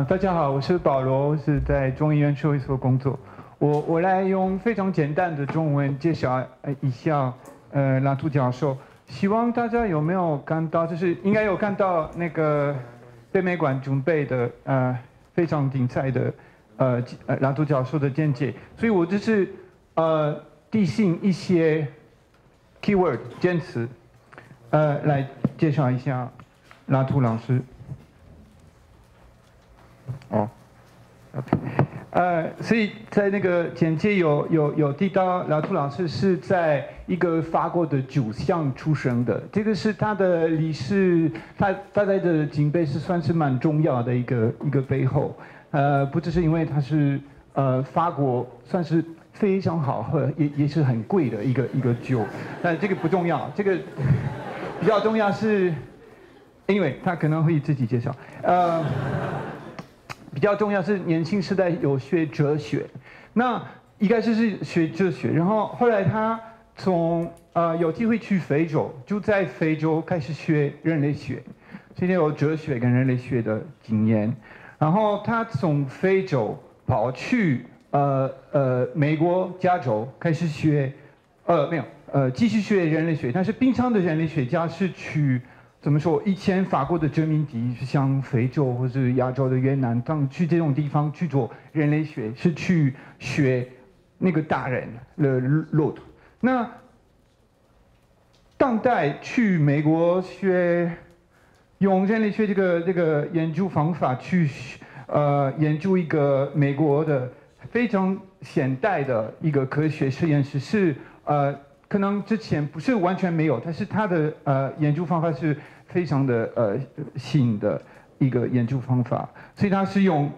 大家好，我是保罗，是在中医院社会所工作。我来用非常简单的中文介绍一下拉图教授。希望大家有没有看到，就是应该有看到那个北美馆准备的非常精彩的拉图教授的见解。所以我就是提醒一些 keyword 简词来介绍一下拉图老师。所以在那个简介有提到拉图老师是在一个法国的酒乡出生的，这个是他的历史，他在的警备是算是蛮重要的一个背后，不只是因为他是法国算是非常好喝，也是很贵的一个酒，但这个不重要，这个比较重要是，因为他可能会自己介绍，比较重要是年轻时代有学哲学，那一开始是学哲学，然后后来他从有机会去非洲，就在非洲开始学人类学，所以有哲学跟人类学的经验。然后他从非洲跑去美国加州开始学，继续学人类学，但是平常的人类学家是去。怎么说？以前法国的殖民地，像非洲或是亚洲的越南，去这种地方去做人类学，是去学那个大人的l'autre。那当代去美国学，用人类学这个研究方法去研究一个美国的非常现代的一个科学实验室，是可能之前不是完全没有，但是他的研究方法是。非常的新的一个研究方法，所以他是用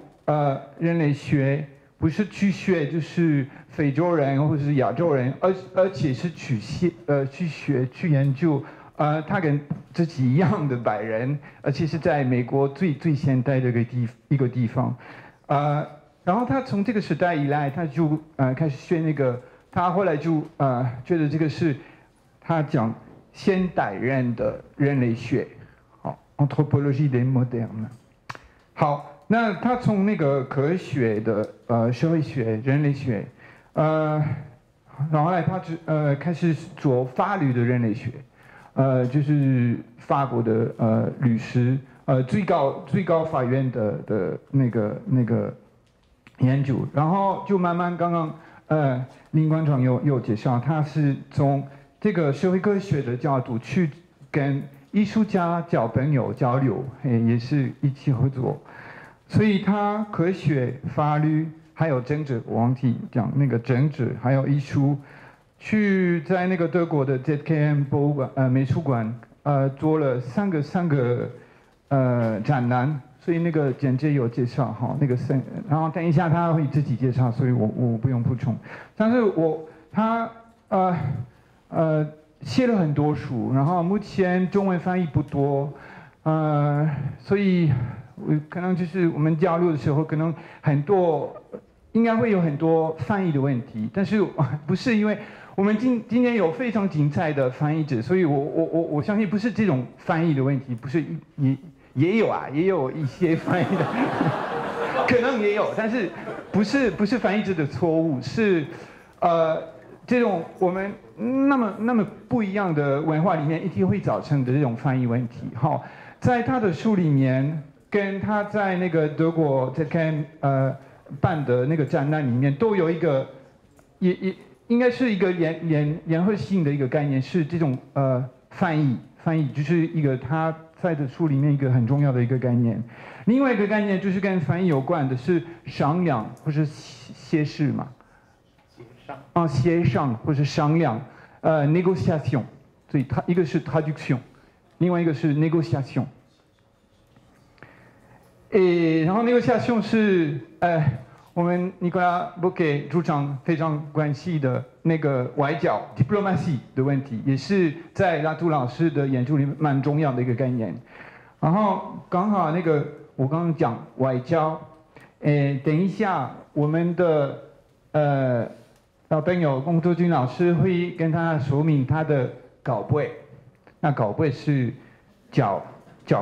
人类学，不是去学就是非洲人或者是亚洲人，而且是去学去研究他跟自己一样的白人，而且是在美国最现代的一个地方，然后他从这个时代以来，他就开始学那个，他后来就觉得这个是他讲。现代人的人类学，好 ，anthropologie des modernes。好，那他从那个科学的社会学、人类学，然后来他开始做法律的人类学，就是法国的律师，最高法院的那个研究，然后就慢慢刚刚林馆长有介绍，他是从。这个社会科学的角度去跟艺术家交朋友交流，也是一起合作，所以他科学、法律还有政治，我忘记讲那个政治还有艺术，去在那个德国的 ZKM 博物馆美术馆做了三个展览，所以那个简介有介绍哈，那个然后等一下他会自己介绍，所以我不用补充，但是他写了很多书，然后目前中文翻译不多，所以可能就是我们交流的时候，可能应该会有很多翻译的问题，但是不是因为我们今天有非常精彩的翻译者，所以我相信不是这种翻译的问题，不是也有一些翻译的，可能也有，但是不是翻译者的错误，是这种我们那么不一样的文化里面，一定会造成的这种翻译问题。好，在他的书里面，跟他在那个德国在看办的那个展览里面，都有一个也应该是一个联合性的一个概念，是这种翻译就是一个他在的书里面一个很重要的一个概念。另外一个概念就是跟翻译有关的是商量或是协事嘛。协商或是商量，négociation， 所以一个是 traduction， 另外一个是 négociation。然后 négociation 是我们尼古拉·布给主张非常关系的那个外交 diplomacy 的问题，也是在拉图老师的研究里面蛮重要的一个概念。然后刚好那个我刚刚讲外交，等一下我们的老朋友龚作军老师会跟他说明他的稿背，那稿背是脚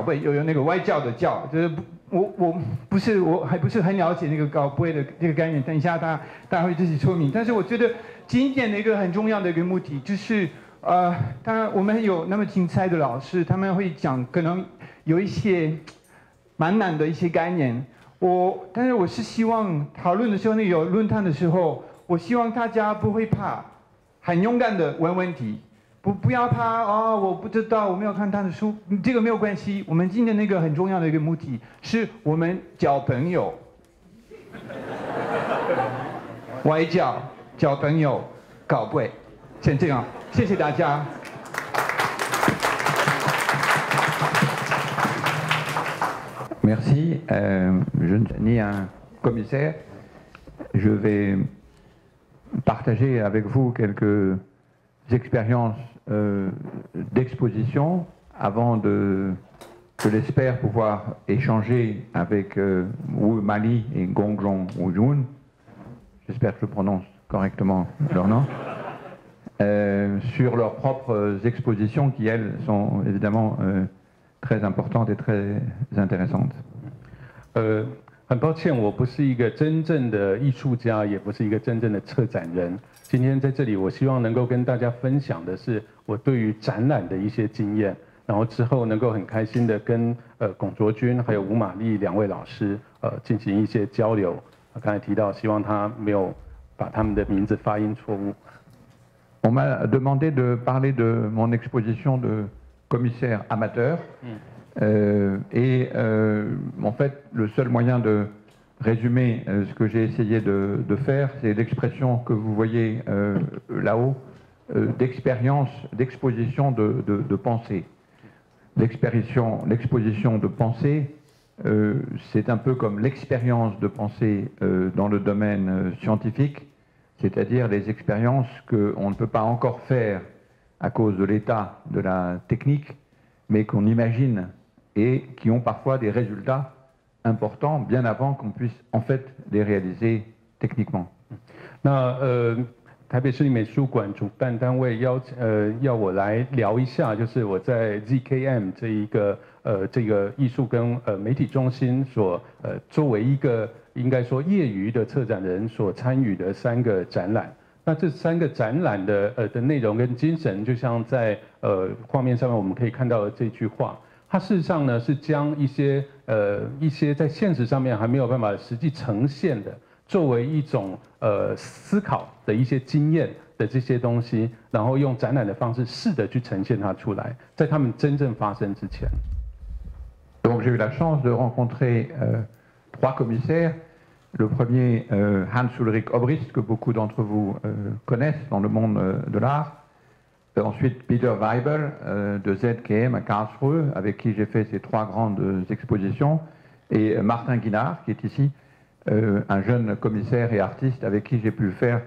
背，有那个外教的教，就是我还不是很了解那个搞不会的这个概念，等一下大家会自己说明。但是我觉得今天的一个很重要的一个目的就是，当然我们有那么精彩的老师，他们会讲可能有一些蛮难的一些概念。但是我是希望讨论的时候，有论坛的时候，我希望大家不会怕，很勇敢的问问题。不要怕哦，我不知道，我没有看他的书，这个没有关系。我们今天那个很重要的一个目的是我们交朋友，外交交朋友，搞贵，先这样，谢谢大家。Merci. Je ne suis ni un commissaire. Je vais partager avec vous quelques expériences d'exposition avant de, je l'espère, pouvoir échanger avec Wu Mali et Gongjong Wujun. J'espère que je prononce correctement leur nom. Sur leurs propres expositions qui, elles, sont évidemment très importantes et très intéressantes. 很抱歉，我不是一个真正的艺术家，也不是一个真正的策展人。今天在这里，我希望能够跟大家分享的是我对于展览的一些经验，然后之后能够很开心的跟龚卓君还有吴玛丽两位老师进行一些交流。刚才提到，希望他没有把他们的名字发音错误。On m'a demandé de parler de mon exposition de commissaire amateur. En fait, le seul moyen de résumer ce que j'ai essayé de faire, c'est l'expression que vous voyez là-haut, d'expérience, d'exposition de pensée. L'exposition de pensée, c'est un peu comme l'expérience de pensée dans le domaine scientifique, c'est-à-dire les expériences qu'on ne peut pas encore faire à cause de l'état de la technique, mais qu'on imagine et qui ont parfois des résultats importants bien avant qu'on puisse en fait les réaliser techniquement. 那台北市立美术馆主办单位要我来聊一下，就是我在 ZKM 这个艺术跟媒体中心所作为一个应该说业余的策展人所参与的3个展览。那这3个展览的内容跟精神，就像在画面上面我们可以看到的这句话。它事实上呢是将一些在现实上面还没有办法实际呈现的，作为一种思考的一些经验的这些东西，然后用展览的方式试着去呈现它出来，在它们真正发生之前。Donc j'ai eu la chance de rencontrer 3 commissaires. Le premier, Hans-Ulrich Obrist, que beaucoup d'entre vous connaissent dans le monde de l'art. Ensuite, Peter Weibel de ZKM à Karlsruhe, avec qui j'ai fait ces 3 grandes expositions. Et Martin Guinard, qui est ici, un jeune commissaire et artiste avec qui j'ai pu faire,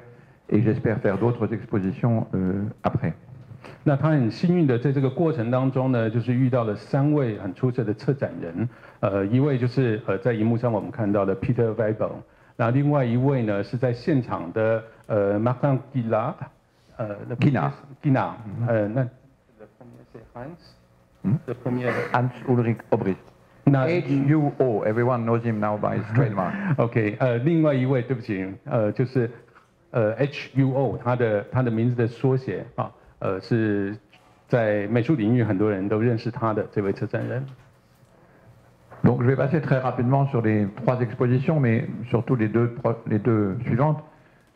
et j'espère faire d'autres expositions après. 那他很幸运的在这个过程当中呢，就是遇到了3位很出色的策展人，一位就是在荧幕上我们看到的 Peter Weibel， 那另外一位呢是在现场的Martin Guinard。Guinard. 那 the premier c'est Hans，the premier Hans-Ulrich Obrist. HUO, everyone knows him now by his trademark. OK， 另外一位对不起，就是HUO， 他的名字的缩写啊，是在美术领域很多人都认识他的这位策展人。Donc je vais passer très rapidement sur les 3 expositions, mais surtout les deux suivantes.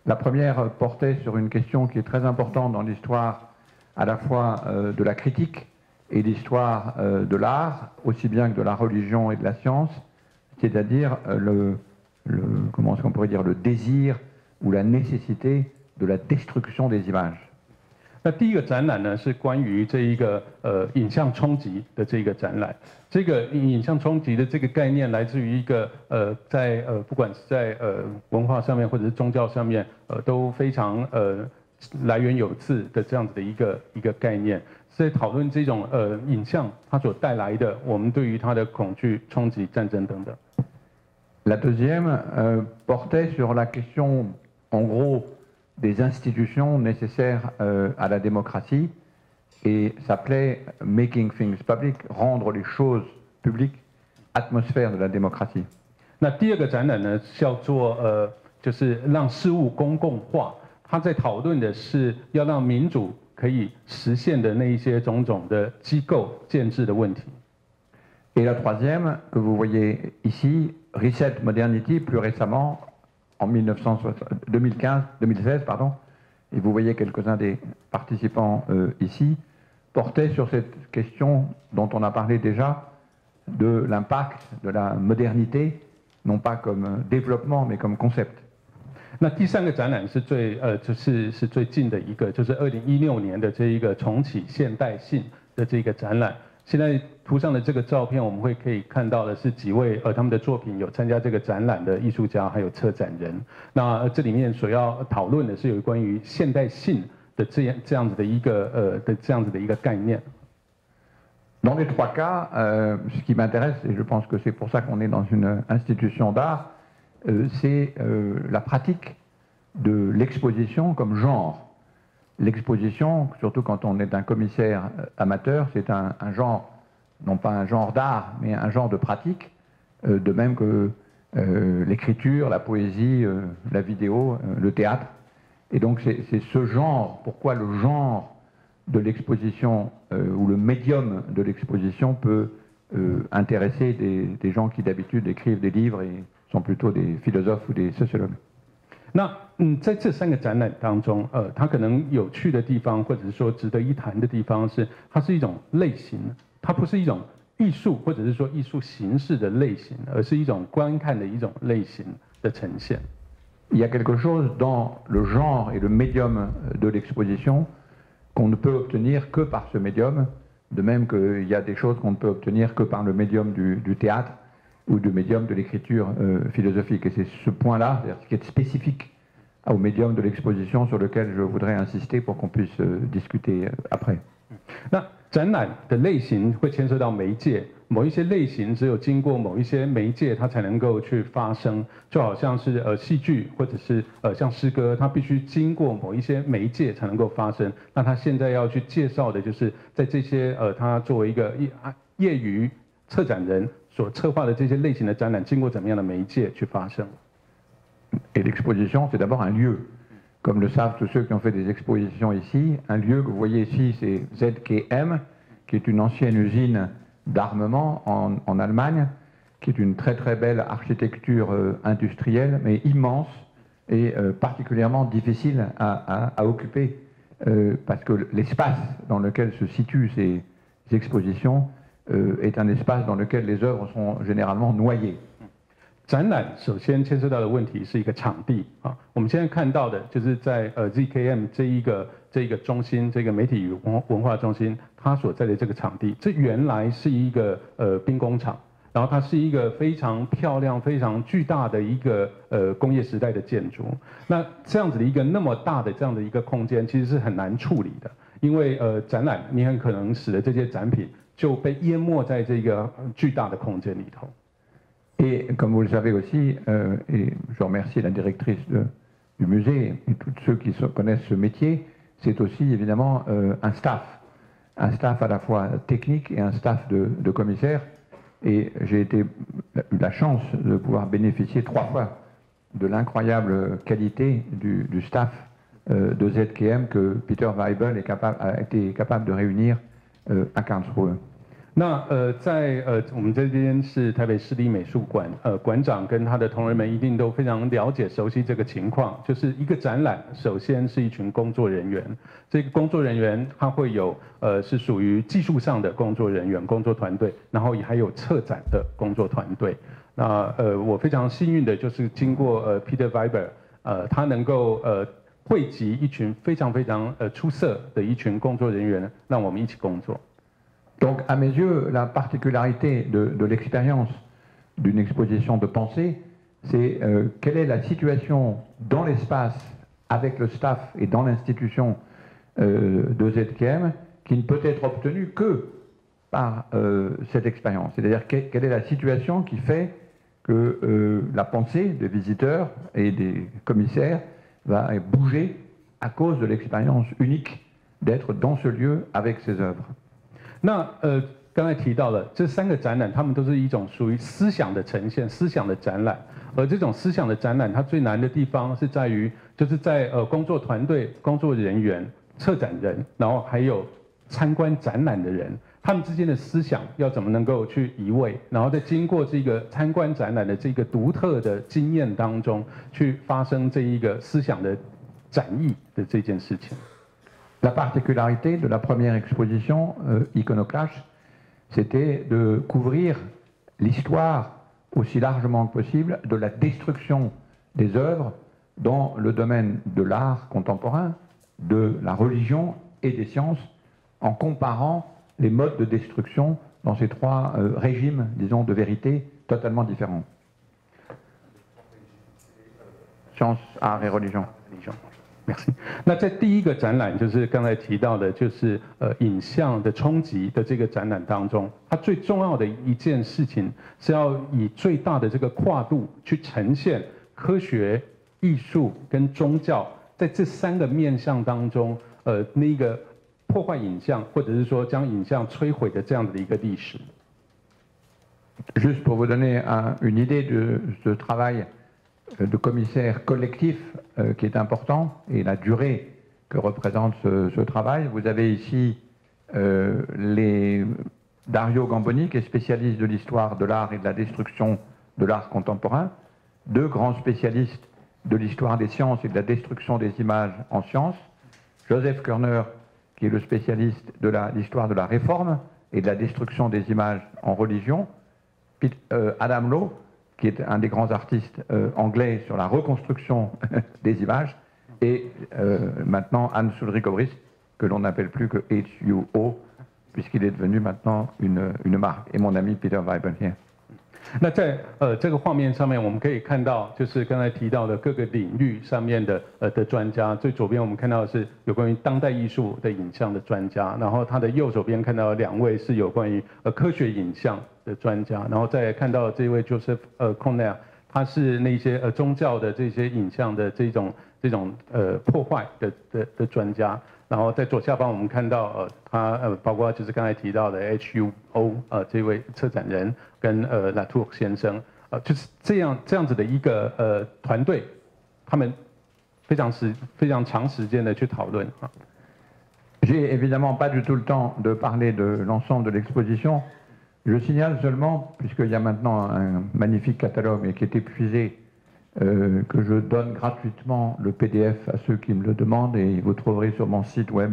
La première portait sur une question qui est très importante dans l'histoire à la fois de la critique et l'histoire de l'art, aussi bien que de la religion et de la science, c'est-à-dire comment est-ce qu'on pourrait dire, le désir ou la nécessité de la destruction des images. 那第一个展览呢，是关于这一个影像冲击的这个展览。这个影像冲击的这个概念来自于一个在不管是在文化上面或者是宗教上面都非常来源有自的这样子的一个概念，是在讨论这种影像它所带来的我们对于它的恐惧、冲击、战争等等。La deuxième portait sur la question, en gros, des institutions nécessaires à la démocratie et s'appelait Making Things Public, rendre les choses publiques. atmosphère de la démocratie. 那第二个展览呢，叫做就是让事物公共化。他在讨论的是要让民主可以实现的那一些种种的机构建制的问题。Et la troisième que vous voyez ici, Reset Modernity, plus récemment, en 2015-2016, pardon, et vous voyez quelques-uns des participants ici, portait sur cette question dont on a parlé déjà, de l'impact de la modernité, non pas comme développement, mais comme concept. 那第三个展览是最近的一个，就是2016年的这一个重启现代性的这个展览。现在图上的这个照片，我们可以看到的是几位他们的作品有参加这个展览的艺术家，还有策展人。那这里面所要讨论的是有关于现代性的这样子的一个概念。Dans les trois cas, ce qui m'intéresse, et je pense que c'est pour ça qu'on est dans une institution d'art, c'est la pratique de l'exposition comme genre. L'exposition, surtout quand on est un commissaire amateur, c'est un genre, non pas un genre d'art, mais un genre de pratique, de même que l'écriture, la poésie, la vidéo, le théâtre. Et donc c'est ce genre, pourquoi le genre de l'exposition ou le médium de l'exposition peut intéresser des gens qui d'habitude écrivent des livres et sont plutôt des philosophes ou des sociologues. 那在这三个展览当中，它可能有趣的地方，或者是说值得一谈的地方是，它是一种类型，它不是一种艺术或者是说艺术形式的类型，而是一种观看的一种类型的呈现。Il y a quelque chose dans le genre et le médium de l'exposition qu'on ne peut obtenir que par ce médium, de même qu'il y a des choses qu'on ne peut obtenir que par le médium du théâtre ou du médium de l'écriture philosophique. Et c'est ce point-là, ce qui est spécifique au médium de l'exposition sur lequel je voudrais insister pour qu'on puisse discuter après. 那展览的类型会牵涉到媒介，某一些类型只有经过某一些媒介，它才能够去发生，就好像是戏剧或者是像诗歌，它必须经过某一些媒介才能够发生。那他现在要去介绍的就是在这些他作为一个业余策展人所策划的这些类型的展览，经过怎么样的媒介去发生。Et l'exposition, c'est d'abord un lieu. Comme le savent tous ceux qui ont fait des expositions ici, un lieu que vous voyez ici, c'est ZKM, qui est une ancienne usine d'armement en Allemagne, qui est une très très belle architecture industrielle, mais immense et particulièrement difficile à occuper, parce que l'espace dans lequel se situent ces expositions est un espace dans lequel les œuvres sont généralement noyées. 展览首先牵涉到的问题是一个场地啊，我们现在看到的就是在ZKM 这一个中心，这个媒体与文化中心，它所在的这个场地，这原来是一个兵工厂，然后它是一个非常漂亮、非常巨大的一个工业时代的建筑。那这样子的一个那么大的这样的一个空间，其实是很难处理的，因为展览你很可能使得这些展品就被淹没在这个巨大的空间里头。Et comme vous le savez aussi, et je remercie la directrice du musée et tous ceux qui connaissent ce métier, c'est aussi évidemment un staff à la fois technique et un staff de commissaires. Et j'ai eu la chance de pouvoir bénéficier 3 fois de l'incroyable qualité du staff de ZKM que Peter Weibel a été capable de réunir à Karlsruhe. 那在我们这边是台北市立美术馆，馆长跟他的同仁们一定都非常了解、熟悉这个情况。就是一个展览，首先是一群工作人员，这个工作人员他会有是属于技术上的工作人员、工作团队，然后也还有策展的工作团队。那我非常幸运的就是经过Peter Weibel，他能够汇集一群非常非常出色的一群工作人员，让我们一起工作。Donc, à mes yeux, la particularité de l'expérience d'une exposition de pensée, c'est quelle est la situation dans l'espace avec le staff et dans l'institution de ZKM qui ne peut être obtenue que par cette expérience. C'est-à-dire quelle est la situation qui fait que la pensée des visiteurs et des commissaires va bouger à cause de l'expérience unique d'être dans ce lieu avec ses œuvres. 那刚才提到了这3个展览，它们都是一种属于思想的呈现、思想的展览。而这种思想的展览，它最难的地方是在于，就是在工作团队、工作人员、策展人，然后还有参观展览的人，他们之间的思想要怎么能够去移位，然后在经过这个参观展览的这个独特的经验当中，去发生这一个思想的展翼的这件事情。La particularité de la première exposition Iconoclash, c'était de couvrir l'histoire aussi largement que possible de la destruction des œuvres dans le domaine de l'art contemporain, de la religion et des sciences, en comparant les modes de destruction dans ces 3 régimes, disons, de vérité totalement différents. Science, art et religion. Merci。那在第一个展览，就是刚才提到的，就是影像的冲击的这个展览当中，它最重要的一件事情是要以最大的这个跨度去呈现科学、艺术跟宗教在这3个面向当中，那个破坏影像，或者是说将影像摧毁的这样的一个历史。Juste pour vous donner une idée de ce travail de commissaire collectif qui est important et la durée que représente ce travail. Vous avez ici Dario Gamboni, qui est spécialiste de l'histoire de l'art et de la destruction de l'art contemporain, 2 grands spécialistes de l'histoire des sciences et de la destruction des images en sciences, Joseph Körner, qui est le spécialiste de l'histoire de la réforme et de la destruction des images en religion, Adam Lowe, qui est un des grands artistes anglais sur la reconstruction des images, et maintenant Hans-Ulrich Obrist, que l'on n'appelle plus que HUO, puisqu'il est devenu maintenant une marque, et mon ami Peter Weibel here. 那在这个画面上面，我们可以看到，就是刚才提到的各个领域上面的专家。最左边我们看到的是有关于当代艺术的影像的专家，然后他的右手边看到2位是有关于科学影像的专家，然后再看到这位Joseph Cornell， 他是那些宗教的这些影像的这种破坏的专家。然后在左下方我们看到他包括就是刚才提到的 HUO 这位策展人跟Latour 先生就是这样子的一个团队，他们非常长时间的去讨论。J'ai évidemment pas du tout le temps de parler de l'ensemble de l'exposition. Je signale seulement, puisqu'il y a maintenant un magnifique catalogue et qui est épuisé, que je donne gratuitement le PDF à ceux qui me le demandent, et vous trouverez sur mon site web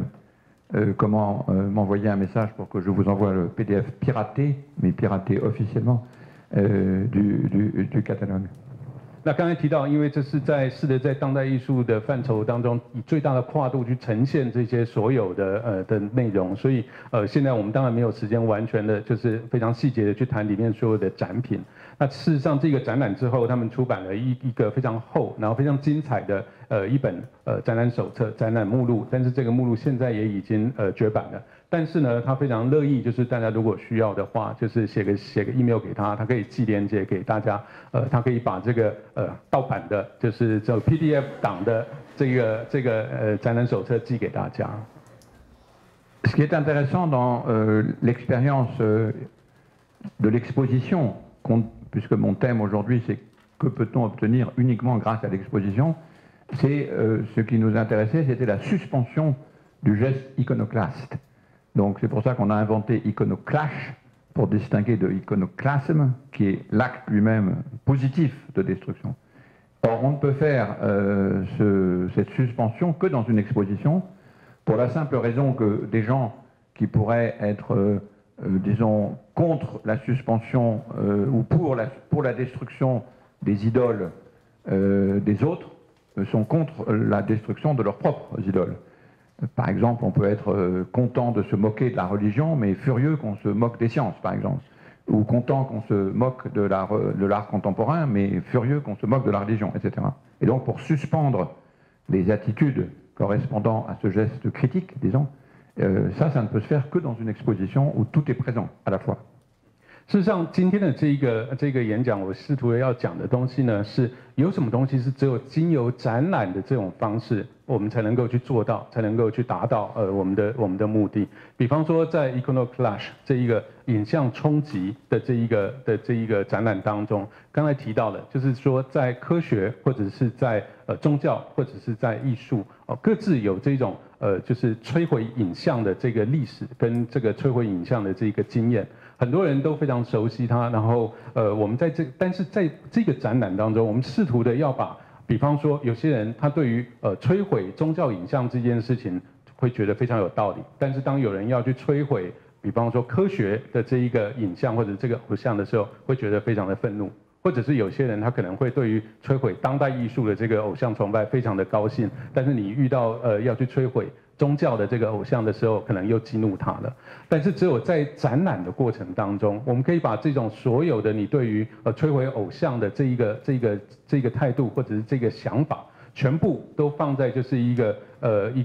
comment m'envoyer un message pour que je vous envoie le PDF piraté, mais piraté officiellement, du catalogue. 那刚才提到，因为这是试着在当代艺术的范畴当中，以最大的跨度去呈现这些所有的内容，所以现在我们当然没有时间完全的，就是非常细节的去谈里面所有的展品。那事实上，这个展览之后，他们出版了一个非常厚，然后非常精彩的一本展览手册、展览目录，但是这个目录现在也已经绝版了。但是呢，他非常乐意，就是大家如果需要的话，就是写个 email 给他，他可以寄链接给大家，他可以把这个盗版的，就是这 PDF 档的这个展览手册寄给大家。Ce qui est intéressant dans l'expérience de l'exposition, puisque mon thème aujourd'hui c'est que peut-on obtenir uniquement grâce à l'exposition, c'est ce qui nous intéressait, c'était la suspension du geste iconoclaste. Donc c'est pour ça qu'on a inventé iconoclash, pour distinguer de iconoclasme, qui est l'acte lui-même positif de destruction. Or on ne peut faire cette suspension que dans une exposition, pour la simple raison que des gens qui pourraient être, disons, contre la suspension ou pour la destruction des idoles des autres, sont contre la destruction de leurs propres idoles. Par exemple, on peut être content de se moquer de la religion, mais furieux qu'on se moque des sciences, par exemple. Ou content qu'on se moque de l'art contemporain, mais furieux qu'on se moque de la religion, etc. Et donc, pour suspendre les attitudes correspondant à ce geste critique, disons, ça ne peut se faire que dans une exposition où tout est présent à la fois. 事实上，今天的这个演讲，我试图要讲的东西呢，是有什么东西是只有经由展览的这种方式，我们才能够去做到，才能够去达到我们的目的。比方说，在 Iconoclash 这一个影像冲击的这一个展览当中，刚才提到的，就是说在科学或者是在宗教或者是在艺术各自有这种就是摧毁影像的这个历史跟这个摧毁影像的这个经验。很多人都非常熟悉它，然后我们但是在这个展览当中，我们试图的要把，比方说有些人他对于摧毁宗教影像这件事情会觉得非常有道理，但是当有人要去摧毁，比方说科学的这一个影像或者这个偶像的时候，会觉得非常的愤怒，或者是有些人他可能会对于摧毁当代艺术的这个偶像崇拜非常的高兴，但是你遇到要去摧毁宗教的这个偶像的时候，可能又激怒他了。但是只有在展览的过程当中，我们可以把这种所有的你对于摧毁偶像的这一个态度或者是这个想法，全部都放在就是一个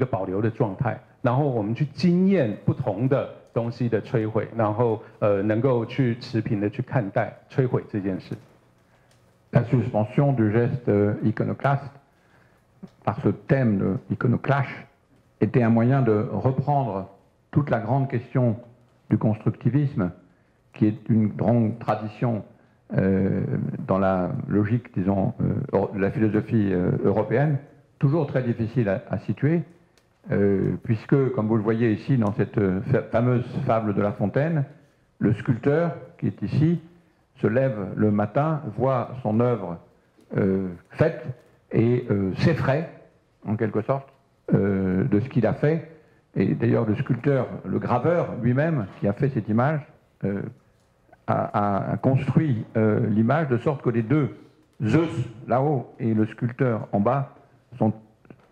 保留的状态，然后我们去经验不同的东西的摧毁，然后能够去持平的去看待摧毁这件事。La suspension du geste iconoclaste par ce thème de iconoclash était un moyen de reprendre toute la grande question du constructivisme, qui est une grande tradition dans la logique, disons, de la philosophie européenne, toujours très difficile à situer, puisque, comme vous le voyez ici dans cette fameuse fable de La Fontaine, le sculpteur qui est ici se lève le matin, voit son œuvre faite et s'effraie, en quelque sorte, de ce qu'il a fait. Et d'ailleurs, le sculpteur, le graveur lui-même, qui a fait cette image, a construit l'image de sorte que les deux, Zeus là-haut et le sculpteur en bas, sont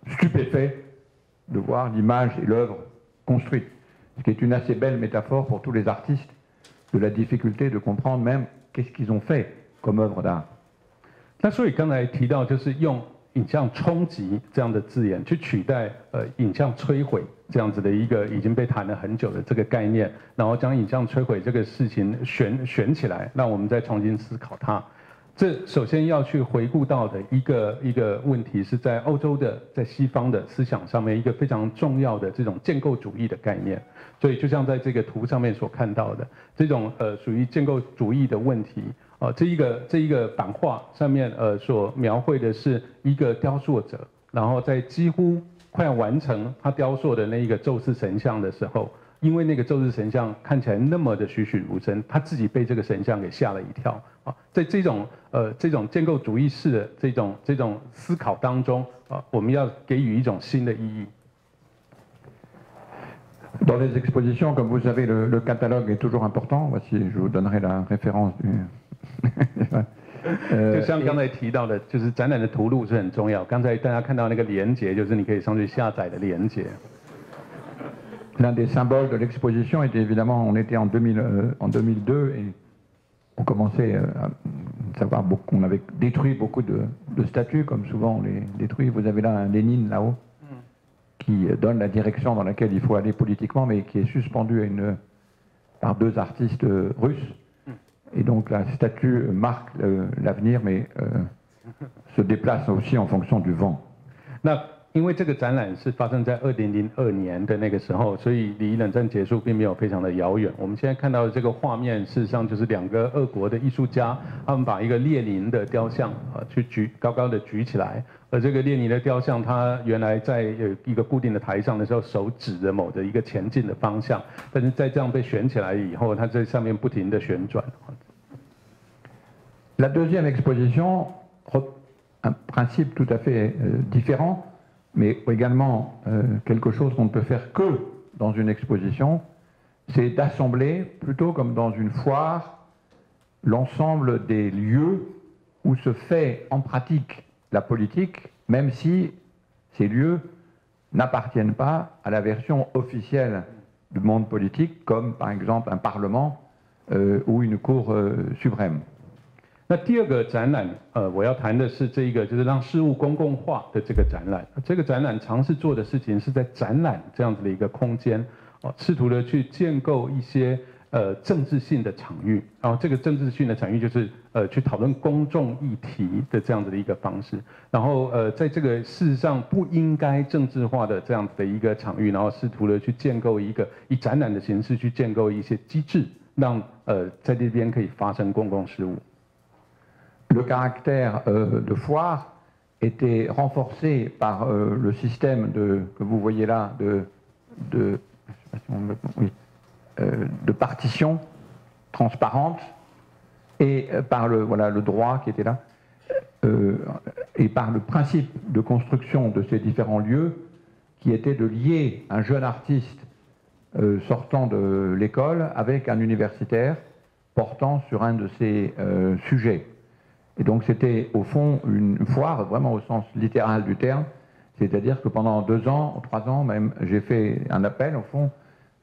stupéfaits de voir l'image et l'œuvre construite. Ce qui est une assez belle métaphore pour tous les artistes de la difficulté de comprendre même qu'est-ce qu'ils ont fait comme œuvre d'art. 那所以刚才提到，就是用影像冲击这样的字眼去取代影像摧毁这样子的一个已经被谈了很久的这个概念，然后将影像摧毁这个事情选起来，让我们再重新思考它。这首先要去回顾到的一个问题，是在欧洲的在西方的思想上面一个非常重要的这种建构主义的概念。所以就像在这个图上面所看到的，这种属于建构主义的问题。这一个版画上面所描绘的是一个雕塑者，然后在几乎快要完成他雕塑的那一个宙斯神像的时候，因为那个宙斯神像看起来那么的栩栩如生，他自己被这个神像给吓了一跳啊。在这种建构主义式的这种思考当中我们要给予一种新的意义。Dans les expositions, comme vous savez, le catalogue est toujours important. Voici, je vous donnerai la référence du. 就像刚才提到的，就是展览的图录是很重要。刚才大家看到那个连结，就是你可以上去下载的连结。L'un des symboles de l'exposition était évidemment, on était en 2002 et on commençait à savoir qu'on avait détruit beaucoup de statues, comme souvent on les détruit. Vous avez là un Lénine là-haut qui donne la direction dans laquelle il faut aller politiquement, mais qui est suspendu par deux artistes russes. Et donc la statue marque l'avenir, mais se déplace aussi en fonction du vent. 那因为这个展览是发生在2002年的那个时候，所以离冷战结束并没有非常的遥远。我们现在看到的这个画面，事实上就是两个俄国的艺术家，他们把一个列宁的雕像去高高的举起来，而这个列宁的雕像，他原来在一个固定的台上的时候，手指着某的一个前进的方向，但是在这样被悬起来以后，它在上面不停的旋转。La deuxième exposition, un principe tout à fait différent, mais également quelque chose qu'on ne peut faire que dans une exposition, c'est d'assembler, plutôt comme dans une foire, l'ensemble des lieux où se fait en pratique la politique, même si ces lieux n'appartiennent pas à la version officielle du monde politique, comme par exemple un parlement ou une cour suprême. 那第二个展览，我要谈的是这一个，就是让事物公共化的这个展览。这个展览尝试做的事情是在展览这样子的一个空间，试图的去建构一些政治性的场域，然后这个政治性的场域就是去讨论公众议题的这样子的一个方式，然后在这个事实上不应该政治化的这样子的一个场域，然后试图的去建构一个以展览的形式去建构一些机制，让在这边可以发生公共事务。Le caractère de foire était renforcé par le système que vous voyez là de partition transparente et par le droit qui était là et par le principe de construction de ces différents lieux qui était de lier un jeune artiste sortant de l'école avec un universitaire portant sur un de ces sujets. Et donc c'était au fond une foire vraiment au sens littéral du terme, c'est-à-dire que pendant 2 ans, 3 ans même, j'ai fait un appel au fond,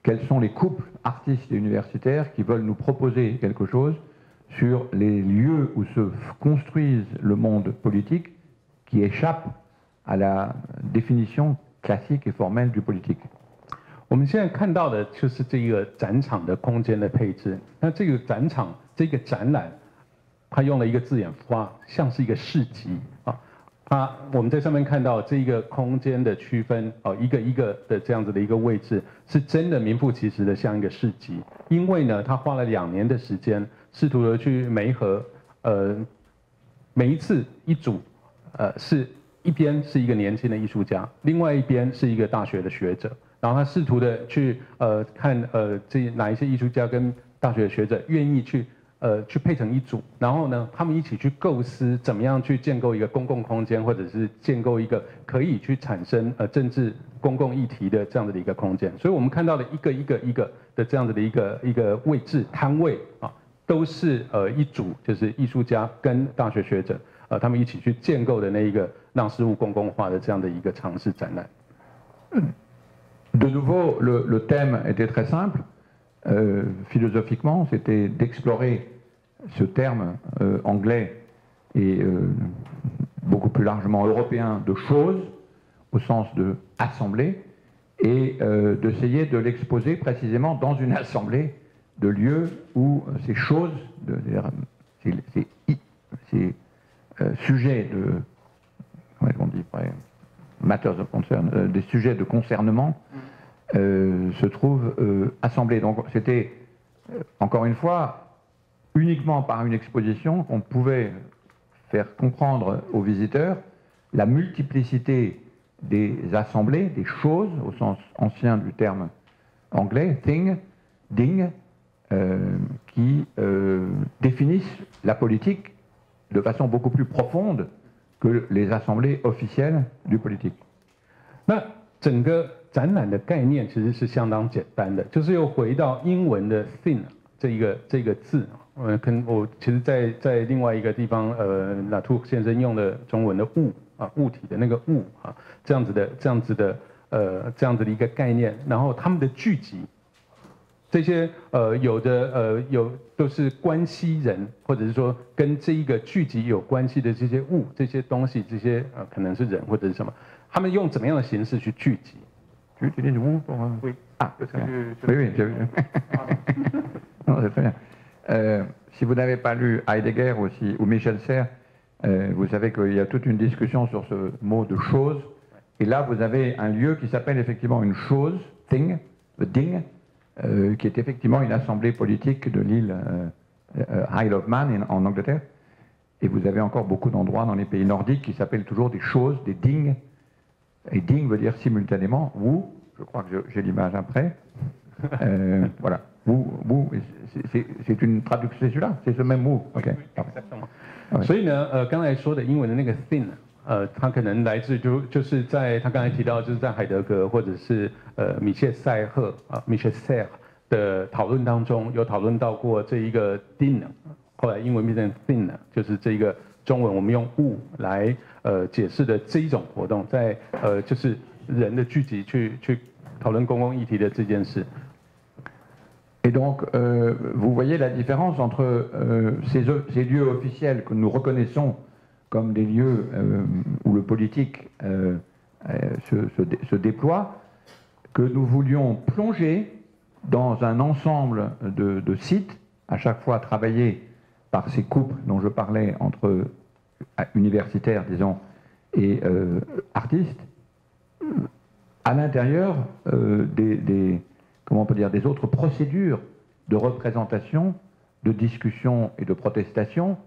quels sont les couples artistes et universitaires qui veulent nous proposer quelque chose sur les lieux où se construise le monde politique qui échappe à la définition classique et formelle du politique. 我们现在看到的就是这个展场的空间的配置。那这个展场，这个展览，它用了一个字眼，像是一个市集啊。我们在上面看到这一个空间的区分一个一个的这样子的一个位置，是真的名副其实的像一个市集。因为呢，他花了2年的时间，试图的去媒合，每一次一组，是一边是一个年轻的艺术家，另外一边是一个大学的学者。然后他试图的去看这哪一些艺术家跟大学的学者愿意去配成一组，然后呢他们一起去构思怎么样去建构一个公共空间，或者是建构一个可以去产生政治公共议题的这样的一个空间。所以我们看到的一个的这样子的一个位置摊位都是一组就是艺术家跟大学学者他们一起去建构的那一个让事物公共化的这样的一个尝试展览。De nouveau, le thème était très simple. Philosophiquement, c'était d'explorer ce terme anglais et beaucoup plus largement européen de choses, au sens de assemblée, et d'essayer de l'exposer précisément dans une assemblée de lieux où ces choses, ces sujets de, comment on dit, matters of concern, des sujets de concernement se trouvent assemblés. Donc c'était, encore une fois, uniquement par une exposition qu'on pouvait faire comprendre aux visiteurs la multiplicité des assemblées, des choses, au sens ancien du terme anglais, thing, ding, qui définissent la politique de façon beaucoup plus profonde que les assemblées officielles du politique. 那整个展览的概念其实是相当简单的，就是又回到英文的 thing 这个字。我其实在另外一个地方，拉图先生用的中文的物体的那个物这样子的一个概念，然后他们的聚集。这些有都是关系人，或者是说跟这一个聚集有关系的这些物、这些东西、这些可能是人或者是什么，他们用怎么样的形式去聚集？Oui, oui, j'ai vu. Non, c'est très bien. Si vous n'avez pas lu Heidegger ou Michel Serres, vous savez qu'il y a toute une discussion sur ce mot de chose. Et là, vous avez un lieu qui s'appelle effectivement une chose, thing, the ding, qui est effectivement une assemblée politique de l'île Isle of Man en Angleterre. Et vous avez encore beaucoup d'endroits dans les pays nordiques qui s'appellent toujours des choses, des ding. Et ding veut dire simultanément wu, je crois que j'ai l'image après. Voilà, wu, c'est une traduction, c'est celui-là, c'est ce même wu. OK. Exactement. 所以呢，刚才说的英文的那个 thing，它可能来自就是在他刚才提到，就是在海德格或者是米切塞赫Michel Serres 的讨论当中，有讨论到过这一个 ding， 后来英文变成 thing， 就是这一个中文我们用物来解释的这一种活动，在就是人的聚集去讨论公共议题的这件事。Et donc, vous voyez la différence entre ces lieux officiels que nous reconnaissons comme des lieux où le politique se déploie, que nous voulions plonger dans un ensemble de sites, à chaque fois travaillés par ces couples dont je parlais entre universitaires, disons, et artistes, à l'intérieur comment on peut dire, des autres procédures de représentation, de discussion et de protestation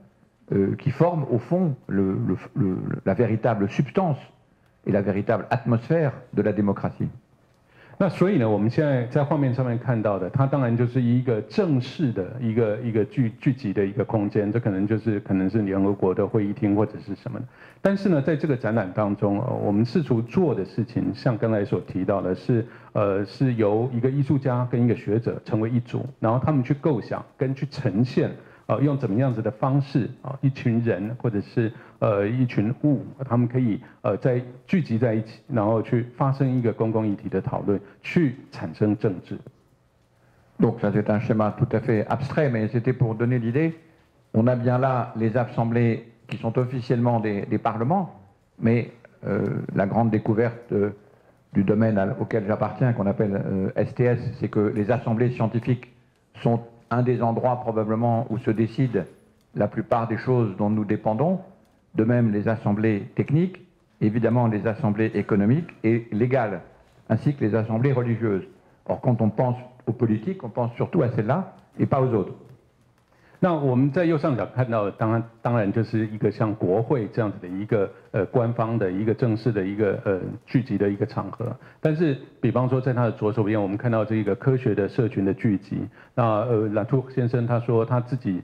qui forment au fond la véritable substance et la véritable atmosphère de la démocratie. 那所以呢，我们现在在画面上面看到的，它当然就是一个正式的一个聚集的一个空间，这可能是联合国的会议厅或者是什么的。但是呢，在这个展览当中，我们试图做的事情，像刚才所提到的是由一个艺术家跟一个学者成为一组，然后他们去构想跟去呈现。用怎么样子的方式一群人或者是一群物，他们可以在聚集在一起，然后去发生一个公共议题的讨论，去产生政治。Donc ça c'est un schéma tout à fait abstrait, mais c'était pour donner l'idée. On a bien là les assemblées qui sont officiellement des parlements, mais la grande découverte du domaine auquel j'appartiens, qu'on appelle STS, c'est que les assemblées scientifiques sont un des endroits probablement où se décident la plupart des choses dont nous dépendons, de même les assemblées techniques, évidemment les assemblées économiques et légales, ainsi que les assemblées religieuses. Or, quand on pense aux politiques, on pense surtout à celles-là et pas aux autres. 那我们在右上角看到的，当然就是一个像国会这样子的一个官方的一个正式的一个聚集的一个场合。但是，比方说在他的左手边，我们看到这个科学的社群的聚集。那兰图先生他说他自己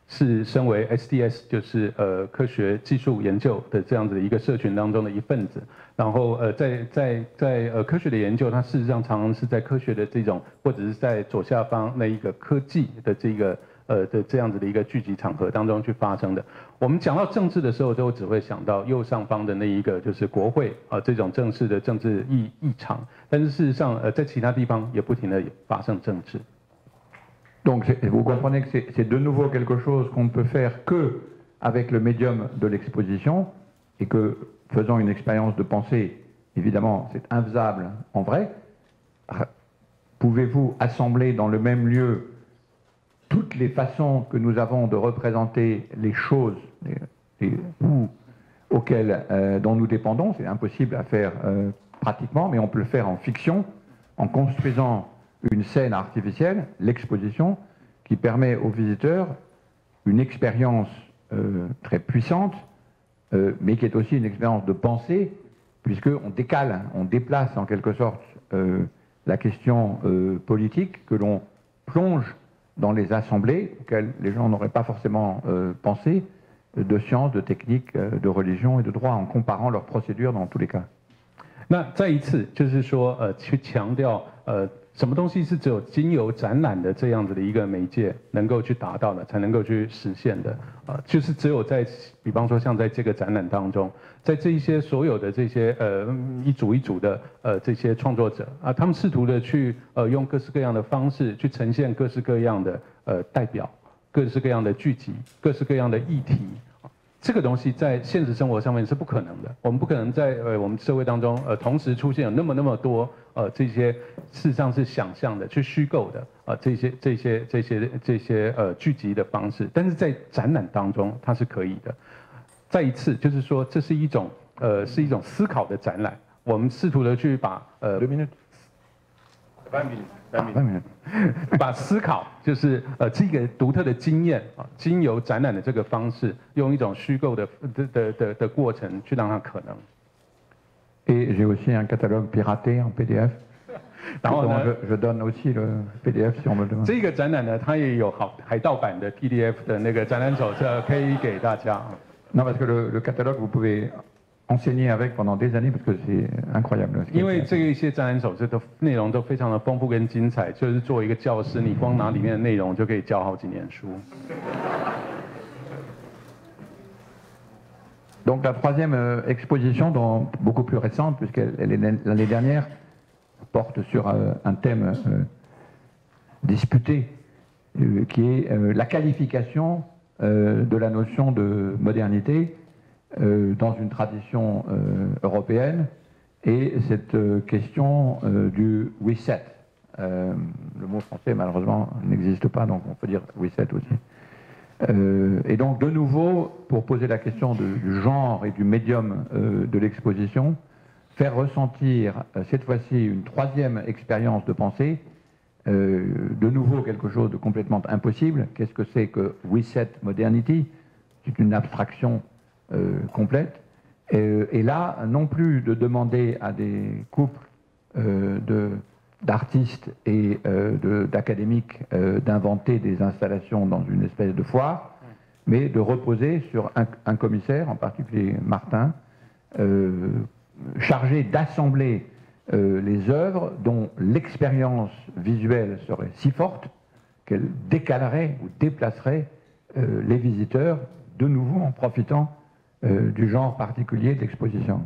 是身为 SDS， 就是科学技术研究的这样子的一个社群当中的一份子。然后在科学的研究，它事实上常常是在科学的这种，或者是在左下方那一个科技的这个。的这样子的一个聚集场合当中去发生的。我们讲到政治的时候，都只会想到右上方的那一个就是国会这种正式的政治议场，但是事实上在其他地方也不停的发生政治。Donc vous comprenez que c'est de nouveau quelque chose qu'on ne peut faire que avec le médium de l'exposition et que faisant une expérience de pensée, évidemment c'est infaisable en vrai. Pouvez-vous assembler dans le même lieu toutes les façons que nous avons de représenter les choses dont nous dépendons? C'est impossible à faire pratiquement, mais on peut le faire en fiction, en construisant une scène artificielle, l'exposition, qui permet aux visiteurs une expérience très puissante, mais qui est aussi une expérience de pensée, puisqu'on décale, on déplace en quelque sorte la question politique que l'on plonge dans les assemblées auxquelles les gens n'auraient pas forcément pensé, de sciences, de techniques, de religion et de droit, en comparant leurs procédures dans tous les cas. 那再一次就是说，去强调什么东西是只有经由展览的这样子的一个媒介能够去达到的，才能够去实现的，就是只有在，比方说像在这个展览当中，在这一些所有的这些一组一组的这些创作者他们试图的去用各式各样的方式去呈现各式各样的代表，各式各样的剧集，各式各样的议题。这个东西在现实生活上面是不可能的，我们不可能在我们社会当中同时出现有那么多这些事实上是想象的、去虚构的这些聚集的方式，但是在展览当中它是可以的。再一次就是说，这是一种思考的展览，我们试图的去把把思考就是这个独特的经验经由展览的这个方式，用一种虚构的过程去让它可能。Et j'ai aussi un catalogue piraté en PDF. 然后呢 je donne aussi le PDF si on me demande. 这个展览呢，它也有海盗版的 PDF 的那个展览手册，可以给大家。Non, parce que le catalogue, vous pouvez enseigner avec pendant des années parce que c'est incroyable. 因为这一些展览手册的内容都非常的丰富跟精彩，就是作为一个教师，你光拿里面的内容就可以教好几年书。Donc la troisième exposition, beaucoup plus récente, puisqu'elle est l'année dernière, porte sur un thème disputé, qui est la qualification de la notion de modernité dans une tradition européenne, et cette question du reset, Le mot français, malheureusement, n'existe pas, donc on peut dire reset aussi. Et donc, de nouveau, pour poser la question du genre et du médium de l'exposition, faire ressentir cette fois-ci une troisième expérience de pensée, de nouveau quelque chose de complètement impossible. Qu'est-ce que c'est que reset modernity? C'est une abstraction complète. Et là, non plus de demander à des couples d'artistes et d'académiques d'inventer des installations dans une espèce de foire, mais de reposer sur un commissaire, en particulier Martin, chargé d'assembler les œuvres dont l'expérience visuelle serait si forte qu'elle décalerait ou déplacerait les visiteurs, de nouveau en profitant du genre particulier d'exposition.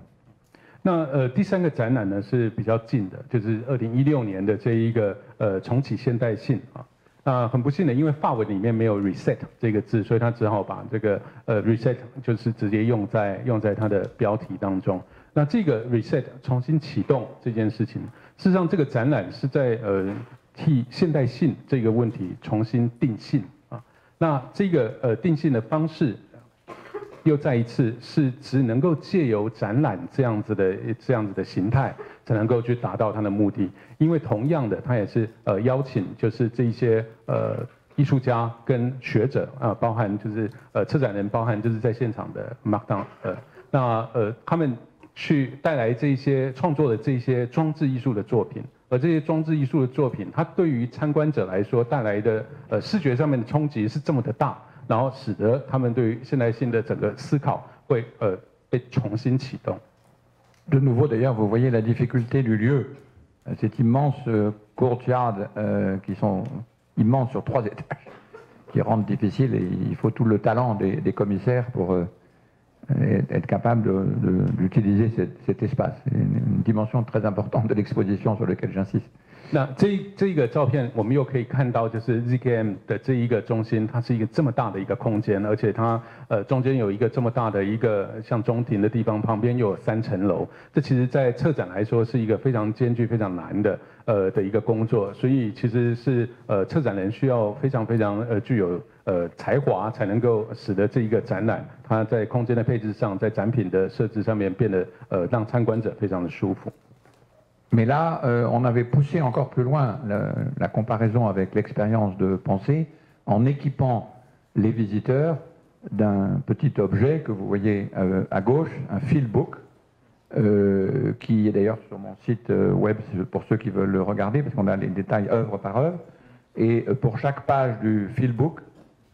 那第三个展览呢是比较近的，就是2016年的这一个重启现代性啊。那很不幸的，因为法文里面没有 reset 这个字，所以他只好把这个reset 就是直接用在它的标题当中。那这个 reset 重新启动这件事情，事实上这个展览是在替现代性这个问题重新定性啊。那这个定性的方式。又再一次是只能够借由展览这样子的形态，才能够去达到它的目的。因为同样的，它也是邀请就是这些艺术家跟学者啊，包含就是策展人，包含就是在现场的 Markdown 他们去带来这些创作的这些装置艺术的作品，而这些装置艺术的作品，它对于参观者来说带来的视觉上面的冲击是这么的大。然后使得他们对于现代性的整个思考会被重新启动。De nouveau, d'ailleurs, vous voyez la difficulté du lieu. Ces immenses courtyards qui sont immenses sur 3 étages, qui rendent difficile, et il faut tout le talent des commissaires pour être capable d'utiliser cet espace. C'est une dimension très importante de l'exposition sur laquelle j'insiste. 那这一个照片，我们又可以看到，就是 ZKM 的这一个中心，它是一个这么大的一个空间，而且它中间有一个这么大的一个像中庭的地方，旁边又有3层楼。这其实在策展来说是一个非常艰巨、非常难的一个工作，所以其实是策展人需要非常具有才华，才能够使得这一个展览，它在空间的配置上，在展品的设置上面变得让参观者非常的舒服。Mais là, on avait poussé encore plus loin la comparaison avec l'expérience de pensée en équipant les visiteurs d'un petit objet que vous voyez à gauche, un fieldbook, qui est d'ailleurs sur mon site web pour ceux qui veulent le regarder, parce qu'on a les détails œuvre par œuvre. Et pour chaque page du fieldbook,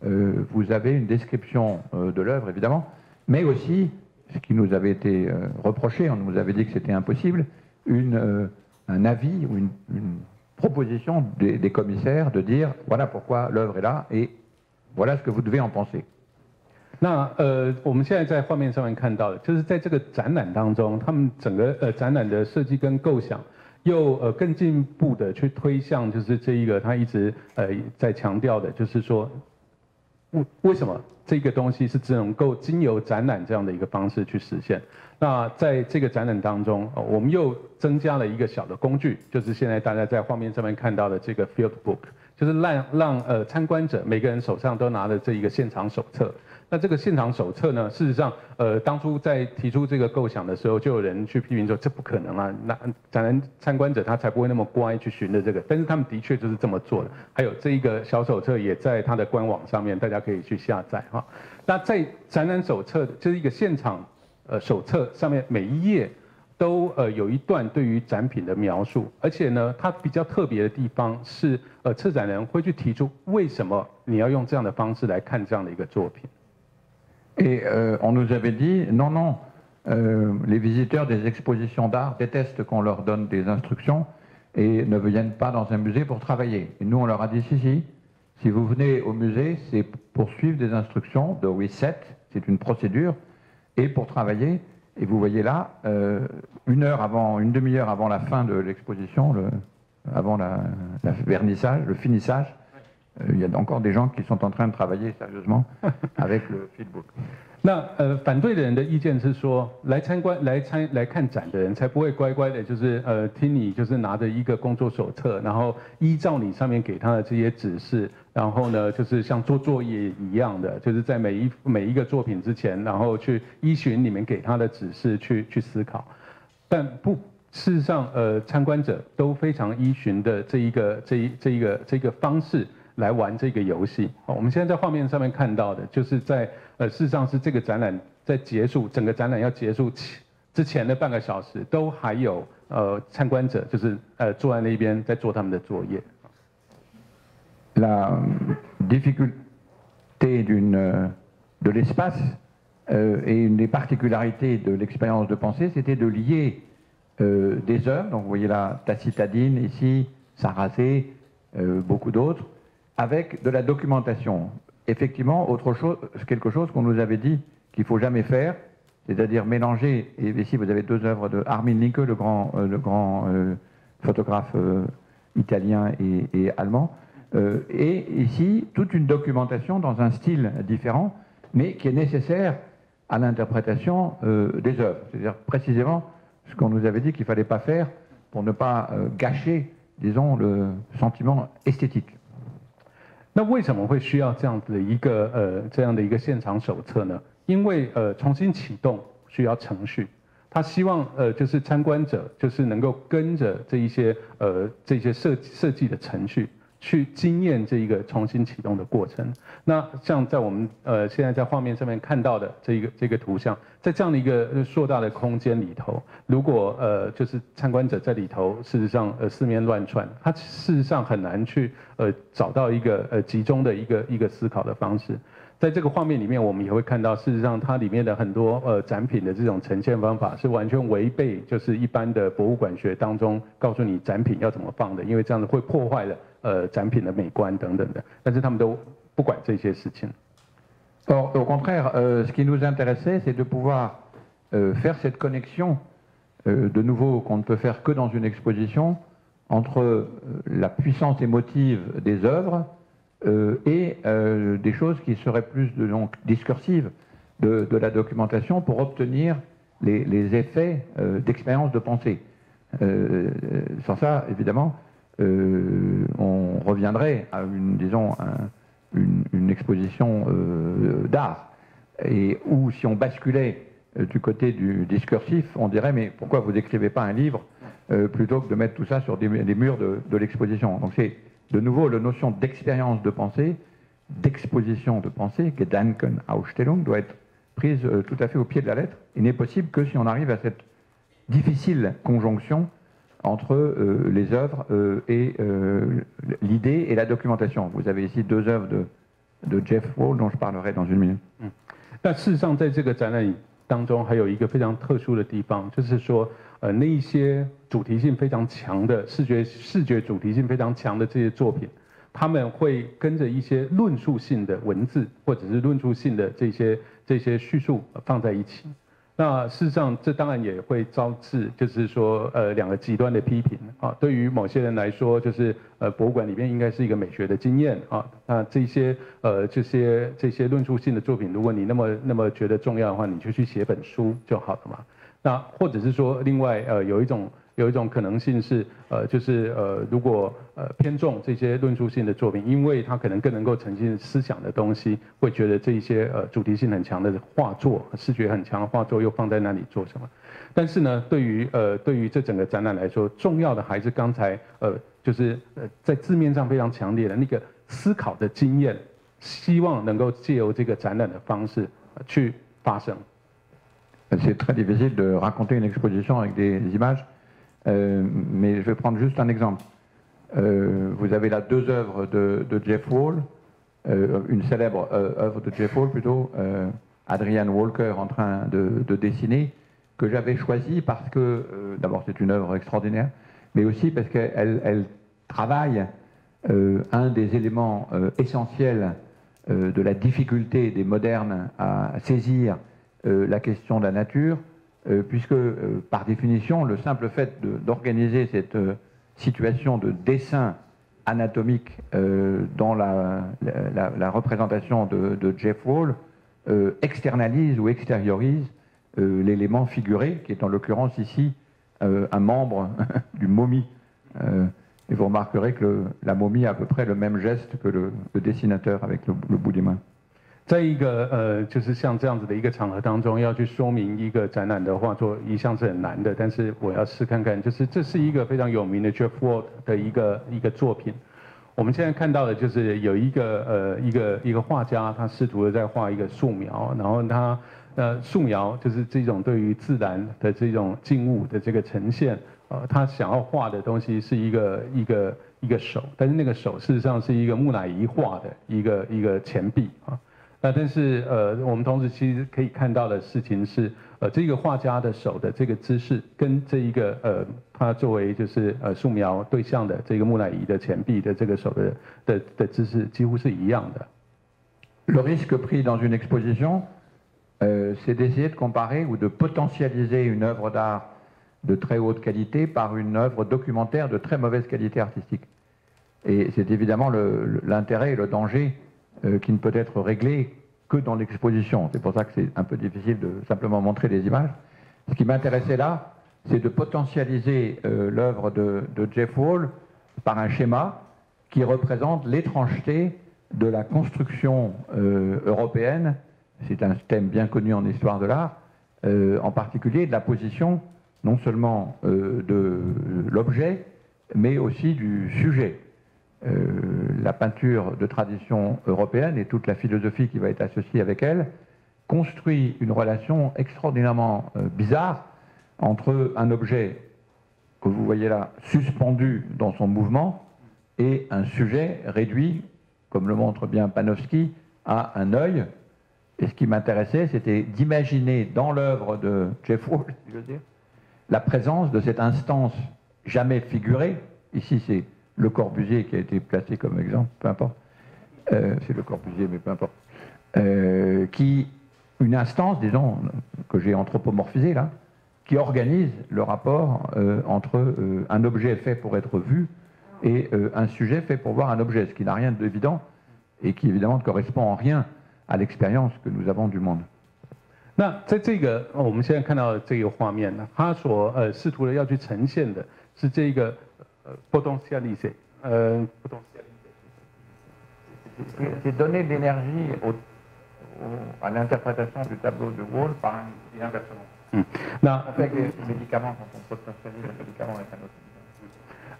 vous avez une description de l'œuvre, évidemment, mais aussi, ce qui nous avait été reproché, on nous avait dit que c'était impossible, un avis ou une proposition des commissaires de dire voilà pourquoi l'œuvre est là et voilà ce que vous devez en penser. 那我们现在在画面上面看到的，就是在这个展览当中，他们整个展览的设计跟构想，又更进一步的去推向，就是这一个他一直在强调的，就是说为什么这个东西是只能够经由展览这样的一个方式去实现？那在这个展览当中，我们又增加了一个小的工具，就是现在大家在画面上面看到的这个 field book， 就是让参观者每个人手上都拿着这一个现场手册。那这个现场手册呢，事实上，当初在提出这个构想的时候，就有人去批评说这不可能啊，那展览参观者他才不会那么乖去寻着这个。但是他们的确就是这么做的。还有这一个小手册也在它的官网上面，大家可以去下载哈。那在展览手册就是一个现场手册上面每一页都有一段对于展品的描述，而且呢，它比较特别的地方是策展人会去提出为什么你要用这样的方式来看这样的一个作品。Et on nous avait dit, non, les visiteurs des expositions d'art détestent qu'on leur donne des instructions et ne viennent pas dans un musée pour travailler. Et nous, on leur a dit, si vous venez au musée, c'est pour suivre des instructions de reset, c'est une procédure, et pour travailler. Et vous voyez là, une demi-heure avant la fin de l'exposition, avant la vernissage, le finissage, il y a encore des gens qui sont en train de travailler sérieusement avec le fieldbook. 那反对的人的意见是说，来看展的人才不会乖乖的，就是听你就是拿着一个工作手册，然后依照你上面给他的这些指示，然后呢就是像做作业一样的，就是在每一个作品之前，然后去依循你们给他的指示去思考，但不。事实上，参观者都非常依循的这一个方式来玩这个游戏。我们现在在画面上面看到的，就是在事实上是这个展览在结束，整个展览要结束之前的半个小时，都还有参观者就是坐在那边在做他们的作业。La difficulté de l'espace et une des particularités de l'expérience de pensée, c'était de lier des œuvres, donc vous voyez là Tacitadine ici, Sarrazé, beaucoup d'autres, avec de la documentation. Effectivement, quelque chose qu'on nous avait dit qu'il ne faut jamais faire, c'est-à-dire mélanger, et ici vous avez deux œuvres de Armin Linke, le grand photographe italien et allemand, et ici toute une documentation dans un style différent, mais qui est nécessaire à l'interprétation des œuvres, c'est-à-dire précisément ce qu'on nous avait dit qu'il ne fallait pas faire pour ne pas gâcher, disons, le sentiment esthétique. 那为什么会需要这样的一个现场手册呢？因为重新启动需要程序，他希望就是参观者就是能够跟着这些设计的程序去经验这一个重新启动的过程。那像在我们现在在画面上面看到的这个图像，在这样的一个硕大的空间里头，如果就是参观者在里头，事实上四面乱窜，他事实上很难去找到一个集中的一个思考的方式。在这个画面里面，我们也会看到，事实上它里面的很多展品的这种呈现方法是完全违背就是一般的博物馆学当中告诉你展品要怎么放的，因为这样子会破坏了展品的美观等等的。但是他们都不管这些事情。Or, au contraire, ce qui nous intéressait, c'est de pouvoir faire cette connexion, de nouveau qu'on ne peut faire que dans une exposition, entre la puissance émotive des œuvres et des choses qui seraient plus donc discursives de la documentation pour obtenir les effets d'expérience de pensée. Sans ça, évidemment, on reviendrait à une exposition d'art. Ou si on basculait du côté du discursif, on dirait mais pourquoi vous n'écrivez pas un livre plutôt que de mettre tout ça sur des murs de l'exposition. Donc c'est de nouveau la notion d'expérience de pensée, d'exposition de pensée, Gedankenausstellung, doit être prise tout à fait au pied de la lettre et n'est possible que si on arrive à cette difficile conjonction entre les œuvres et l'idée et la documentation. Vous avez ici deux œuvres de Jeff Wall dont je parlerai dans une minute. 但事实上，在这个展览当中，还有一个非常特殊的地方，就是说，那一些主题性非常强的视觉主题性非常强的这些作品，他们会跟着一些论述性的文字或者是论述性的这些叙述放在一起。那事实上，这当然也会招致，就是说，两个极端的批评啊。对于某些人来说，就是博物馆里面应该是一个美学的经验啊。那这些论述性的作品，如果你那么觉得重要的话，你就去写本书就好了嘛。那或者是说，另外有一种可能性是，如果偏重这些论述性的作品，因为它可能更能够呈现思想的东西，会觉得这一些主题性很强的画作、视觉很强的画作又放在那里做什么？但是呢，对于这整个展览来说，重要的还是刚才在字面上非常强烈的那个思考的经验，希望能够借由这个展览的方式去发生。C'est très difficile de raconter une exposition avec des images, mais je vais prendre juste un exemple. Vous avez là deux œuvres de Jeff Wall, une célèbre œuvre de Jeff Wall plutôt, Adrian Walker en train de dessiner, que j'avais choisie parce que, d'abord c'est une œuvre extraordinaire, mais aussi parce qu'elle travaille un des éléments essentiels de la difficulté des modernes à saisir la question de la nature, puisque par définition, le simple fait d'organiser cette situation de dessin anatomique dans la représentation de Jeff Wall externalise ou extériorise l'élément figuré, qui est en l'occurrence ici un membre du momie. Et vous remarquerez que la momie a à peu près le même geste que le dessinateur avec le bout des mains. 在一个就是像这样子的一个场合当中，要去说明一个展览的画作，一向是很难的。但是我要试看看，就是这是一个非常有名的 Jeff Ward 的一个作品。我们现在看到的就是有一个画家，他试图的在画一个素描，然后他素描就是这种对于自然的这种静物的这个呈现，他想要画的东西是一个手，但是那个手事实上是一个木乃伊画的一个钱币啊。那但是我们同时其实可以看到的事情是，这个画家的手的这个姿势跟这一个他作为就是素描对象的这个木乃伊的钱币的这个手的姿势几乎是一样的。Le risque pris dans une exposition, c'est d'essayer de comparer ou de potentialiser une œuvre d'art de très haute qualité par une œuvre documentaire de très mauvaise qualité artistique. Et c'est évidemment l'intérêt et le danger qui ne peut être réglé que dans l'exposition. C'est pour ça que c'est un peu difficile de simplement montrer des images. Ce qui m'intéressait là, c'est de potentialiser l'œuvre de Jeff Wall par un schéma qui représente l'étrangeté de la construction européenne. C'est un thème bien connu en histoire de l'art, en particulier de la position non seulement de l'objet, mais aussi du sujet. La peinture de tradition européenne et toute la philosophie qui va être associée avec elle construit une relation extraordinairement bizarre entre un objet que vous voyez là suspendu dans son mouvement et un sujet réduit, comme le montre bien Panofsky, à un œil. Et ce qui m'intéressait, c'était d'imaginer dans l'œuvre de Jeff Wall, si je veux dire, la présence de cette instance jamais figurée. Ici, c'est le Corbusier qui a été placé comme exemple, peu importe, c'est le Corbusier, mais peu importe, une instance, disons, que j'ai anthropomorphisée là, qui organise le rapport entre un objet fait pour être vu et un sujet fait pour voir un objet, ce qui n'a rien d'évident et qui évidemment ne correspond en rien à l'expérience que nous avons du monde. 那在这个我们现在看到的这个画面呢，它所试图的要去呈现的是这个potentialiser, c'est donner de l'énergie à l'interprétation du tableau de Wall par un inversement. 那 on fait avec les médicaments quand on potentialise un médicament avec un autre.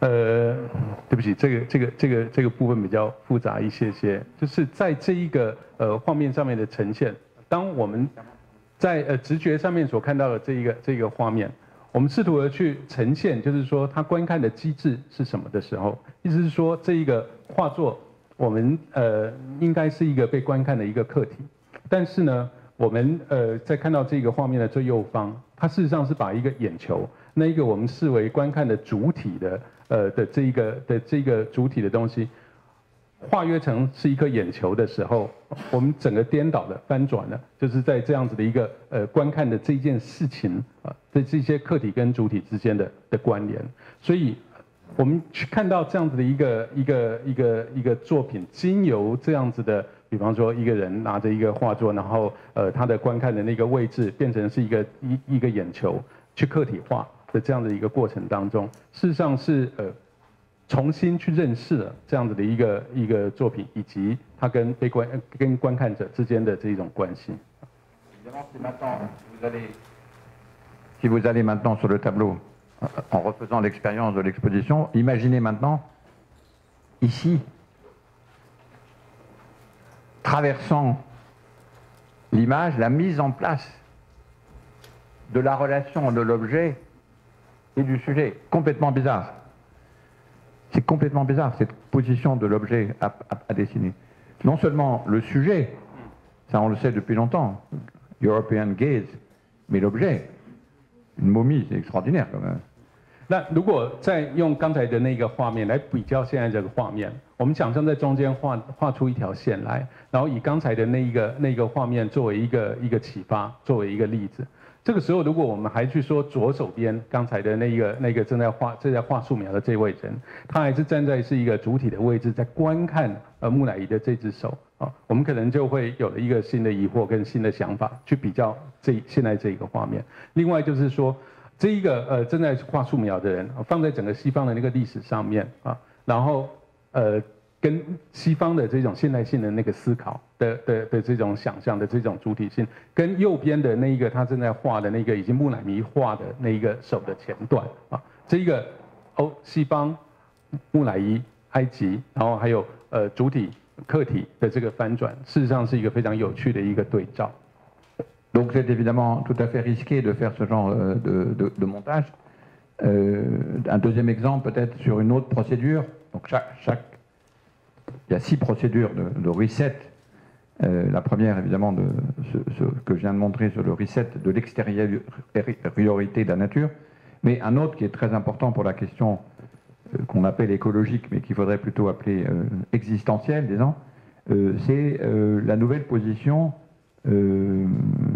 对不起，这个部分比较复杂一些些，就是在这一个画面上面的呈现，当我们在直觉上面所看到的这个画面，我们试图的去呈现，就是说它观看的机制是什么的时候，意思是说这一个画作，我们应该是一个被观看的一个客体，但是呢，我们在看到这个画面的最右方，它事实上是把一个眼球，那一个我们视为观看的主体的这个主体的东西，化约成是一颗眼球的时候，我们整个颠倒的翻转了，就是在这样子的一个观看的这件事情啊，这些客体跟主体之间的关联，所以我们去看到这样子的一个作品，经由这样子的，比方说一个人拿着一个画作，然后他的观看的那个位置变成是一个眼球去客体化的这样的一个过程当中，事实上是重新去认识了这样子的一个作品，以及它跟观看者之间的这种关系。Si vous allez maintenant sur le tableau, en refaisant l'expérience de l'exposition, imaginez maintenant, ici, traversant l'image, la mise en place de la relation de l'objet et du sujet, complètement bizarre. C'est complètement bizarre, cette position de l'objet à dessiner. Non seulement le sujet, ça on le sait depuis longtemps, European gaze, mais l'objet, une momie, c'est extraordinaire quand même. 那如果再用刚才的那个画面来比较现在这个画面，我们想象在中间画出一条线来，然后以刚才的那个画面作为一个启发，作为一个例子。这个时候，如果我们还去说左手边刚才的那个正在画素描的这位人，他还是站在是一个主体的位置，在观看木乃伊的这只手啊，我们可能就会有了一个新的疑惑跟新的想法去比较现在这一个画面。另外就是说，这一个正在画素描的人，放在整个西方的那个历史上面啊，然后跟西方的这种现代性的那个思考的这种想象的这种主体性，跟右边的那一个他正在画的那个已经木乃伊画的那一个手的前段啊，这一个西方木乃伊、埃及，然后还有主体、客体的这个翻转，事实上是一个非常有趣的一个对照。Donc c'est évidemment tout à fait risqué de faire ce genre de montage. Un deuxième exemple peut-être sur une autre procédure. Donc il y a 6 procédures de reset. La première, évidemment, ce que je viens de montrer sur le reset de l'extériorité de la nature. Mais un autre qui est très important pour la question qu'on appelle écologique, mais qu'il faudrait plutôt appeler existentielle, disons, c'est la nouvelle position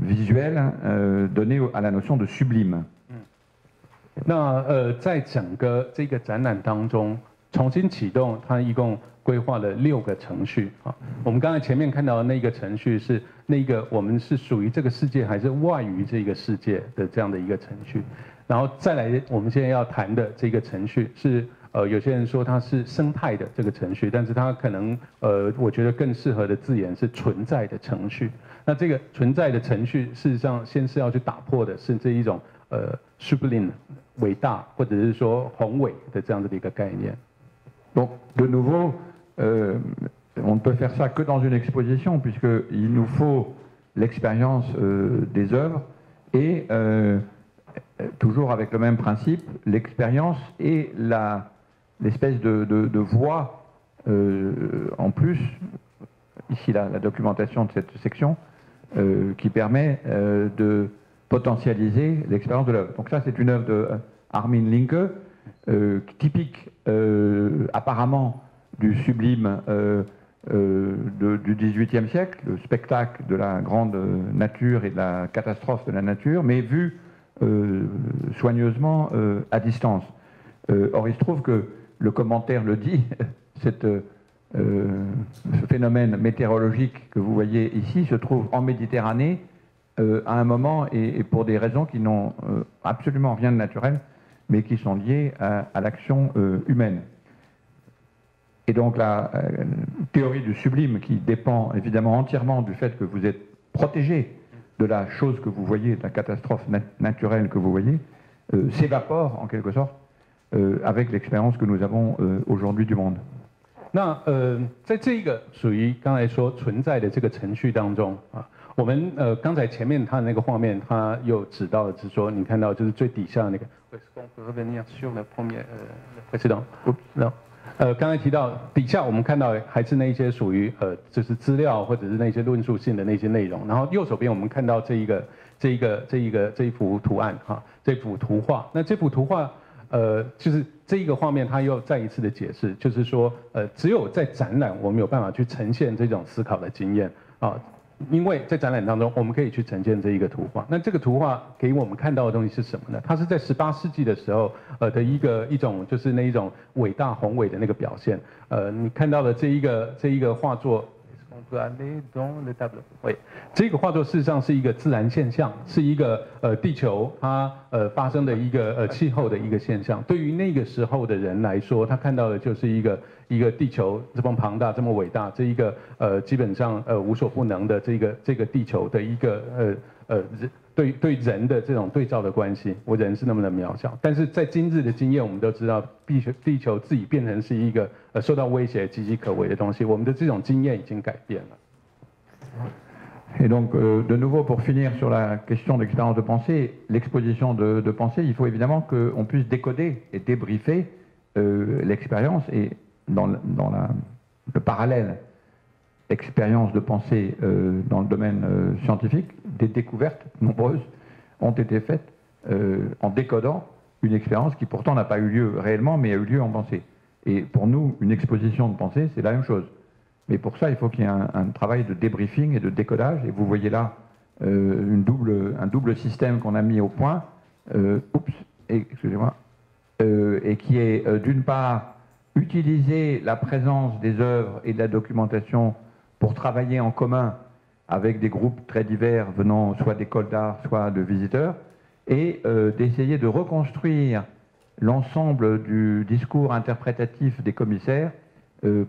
visuelle donnée à la notion de sublime. 那在整个这个展览当中，重新启动，它一共规划了6个程序啊。我们刚才前面看到的那个程序是那个我们是属于这个世界还是外于这个世界的这样的一个程序，然后再来我们现在要谈的这个程序是有些人说它是生态的这个程序，但是它可能我觉得更适合的字眼是存在的程序。那这个存在的程序，事实上先是要去打破的是这一种sublime 伟大或者是说宏伟的这样的一个概念。Donc de nouveau, on ne peut faire ça que dans une exposition puisqu'il nous faut l'expérience des œuvres et toujours avec le même principe, l'expérience et l'espèce de voix en plus, ici la documentation de cette section, qui permet de potentialiser l'expérience de l'œuvre. Donc ça c'est une œuvre de Armin Linke, typique apparemment du sublime du XVIIIe siècle, le spectacle de la grande nature et de la catastrophe de la nature, mais vu soigneusement à distance. Or il se trouve que le commentaire le dit, ce phénomène météorologique que vous voyez ici se trouve en Méditerranée à un moment et pour des raisons qui n'ont absolument rien de naturel, mais qui sont liées à l'action humaine. Et donc la théorie du sublime, qui dépend évidemment entièrement du fait que vous êtes protégé de la chose que vous voyez, de la catastrophe naturelle que vous voyez, s'évapore en quelque sorte avec l'expérience que nous avons aujourd'hui du monde. 那在这个属于刚才说存在的这个程序当中啊，我们刚才前面他的那个画面，他又指到的是说，你看到就是最底下那个。刚才提到底下我们看到还是那些属于就是资料或者是那些论述性的那些内容，然后右手边我们看到这一幅图案哈，这幅图画，那这幅图画就是这一个画面，它又再一次的解释，就是说只有在展览我们有办法去呈现这种思考的经验啊。因为在展览当中，我们可以去呈现这一个图画。那这个图画给我们看到的东西是什么呢？它是在18世纪的时候，的一种就是那一种伟大宏伟的那个表现。你看到的这一个画作。这个画作事实上是一个自然现象，是一个地球它发生的一个气候的一个现象。对于那个时候的人来说，他看到的就是一个地球这么庞大、这么伟大，这一个基本上无所不能的这个地球的一个对人的这种对照的关系，我人是那么的渺小。但是在今日的经验，我们都知道地球自己变成是一个受到威胁、岌岌可危的东西。我们的这种经验已经改变了。Et donc, de nouveau, pour finir sur la question de l'expérience de pensée, l'exposition de pensée, il faut évidemment qu'on puisse décoder et débriefer l'expérience et dans le parallèle expérience de pensée dans le domaine scientifique, des découvertes nombreuses ont été faites en décodant une expérience qui pourtant n'a pas eu lieu réellement, mais a eu lieu en pensée. Et pour nous, une exposition de pensée, c'est la même chose. Mais pour ça, il faut qu'il y ait un travail de débriefing et de décodage. Et vous voyez là un double système qu'on a mis au point, excusez-moi, et qui est d'une part utiliser la présence des œuvres et de la documentation pour travailler en commun avec des groupes très divers venant soit d'écoles d'art, soit de visiteurs, et d'essayer de reconstruire l'ensemble du discours interprétatif des commissaires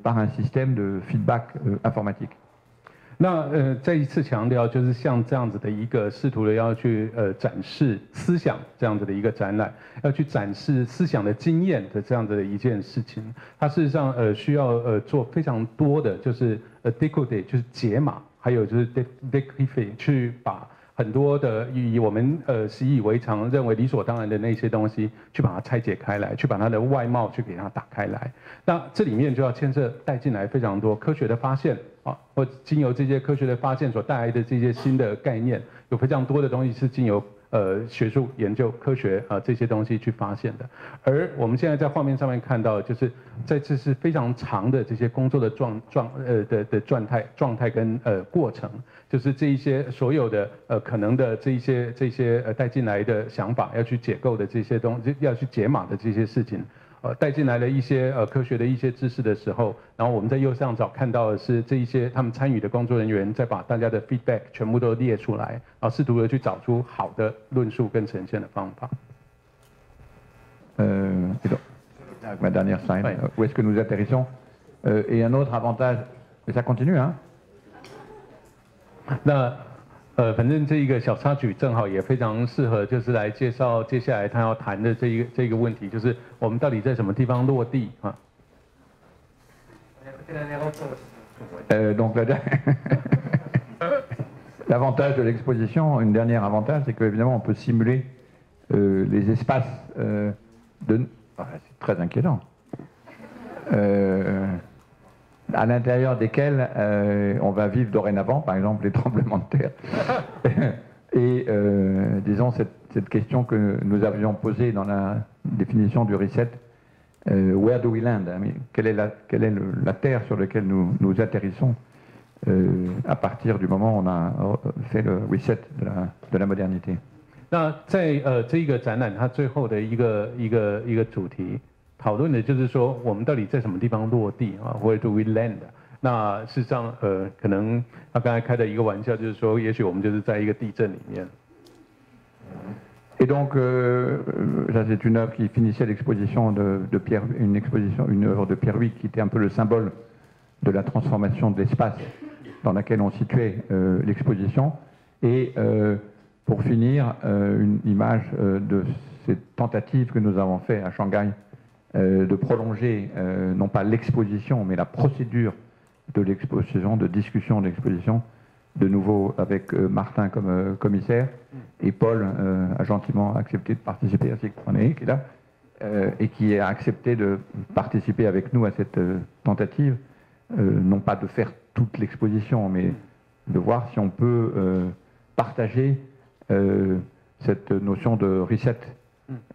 par un système de feedback informatique. 那再一次强调，就是像这样子的一个试图的要去展示思想这样子的一个展览，要去展示思想的经验的这样子的一件事情，它事实上需要做非常多的就是 decode 就是解码，还有就是 decrypting 去把很多的以我们习以为常认为理所当然的那些东西，去把它拆解开来，去把它的外貌去给它打开来。那这里面就要牵涉带进来非常多科学的发现啊，或经由这些科学的发现所带来的这些新的概念，有非常多的东西是经由学术研究、科学这些东西去发现的。而我们现在在画面上面看到，就是在这是非常长的这些工作的状态跟过程，就是这一些所有的可能的这一些带进来的想法，要去解构的这些东西，要去解码的这些事情。带进来了一些科学的一些知识的时候，然后我们在右上角看到的是这一些他们参与的工作人员在把大家的 feedback 全部都列出来，然后试图的去找出好的论述跟呈现的方法。Ma dernière slide, où est-ce que nous atterrissons et un autre avantage, et ça continue, hein? 那反正这一个小插曲正好也非常适合，就是来介绍接下来他要谈的这个问题，就是我们到底在什么地方落地啊？Donc l'avantage de l'exposition, une dernière avantage, c'est qu'évidemment on peut simuler les espaces c'est très inquiétant. À l'intérieur desquels on va vivre dorénavant, par exemple les tremblements de terre. Et disons cette question que nous avions posée dans la définition du reset, where do we land? Quelle est la terre sur laquelle nous atterrissons à partir du moment où on a fait le reset de la modernité. 那在这一个展览它最后的一个主题。讨论的就是说，我们到底在什么地方落地啊 ？Where do we land？ 那事实上，可能他刚才开的一个玩笑，就是说，也许我们就是在一个地震里面。Et donc, ça c'est une œuvre qui finissait l'exposition de Pierre, une œuvre de Pierre Huyck qui était un peu le symbole de la transformation de l'espace dans laquelle on situait l'exposition. Et pour finir, une image de cette tentative que nous avons fait à Shanghai. De prolonger non pas l'exposition, mais la procédure de l'exposition, de discussion de l'exposition, de nouveau avec Martin comme commissaire, et Paul a gentiment accepté de participer à cette tournée, qui est là, et qui a accepté de participer avec nous à cette tentative, non pas de faire toute l'exposition, mais de voir si on peut partager cette notion de reset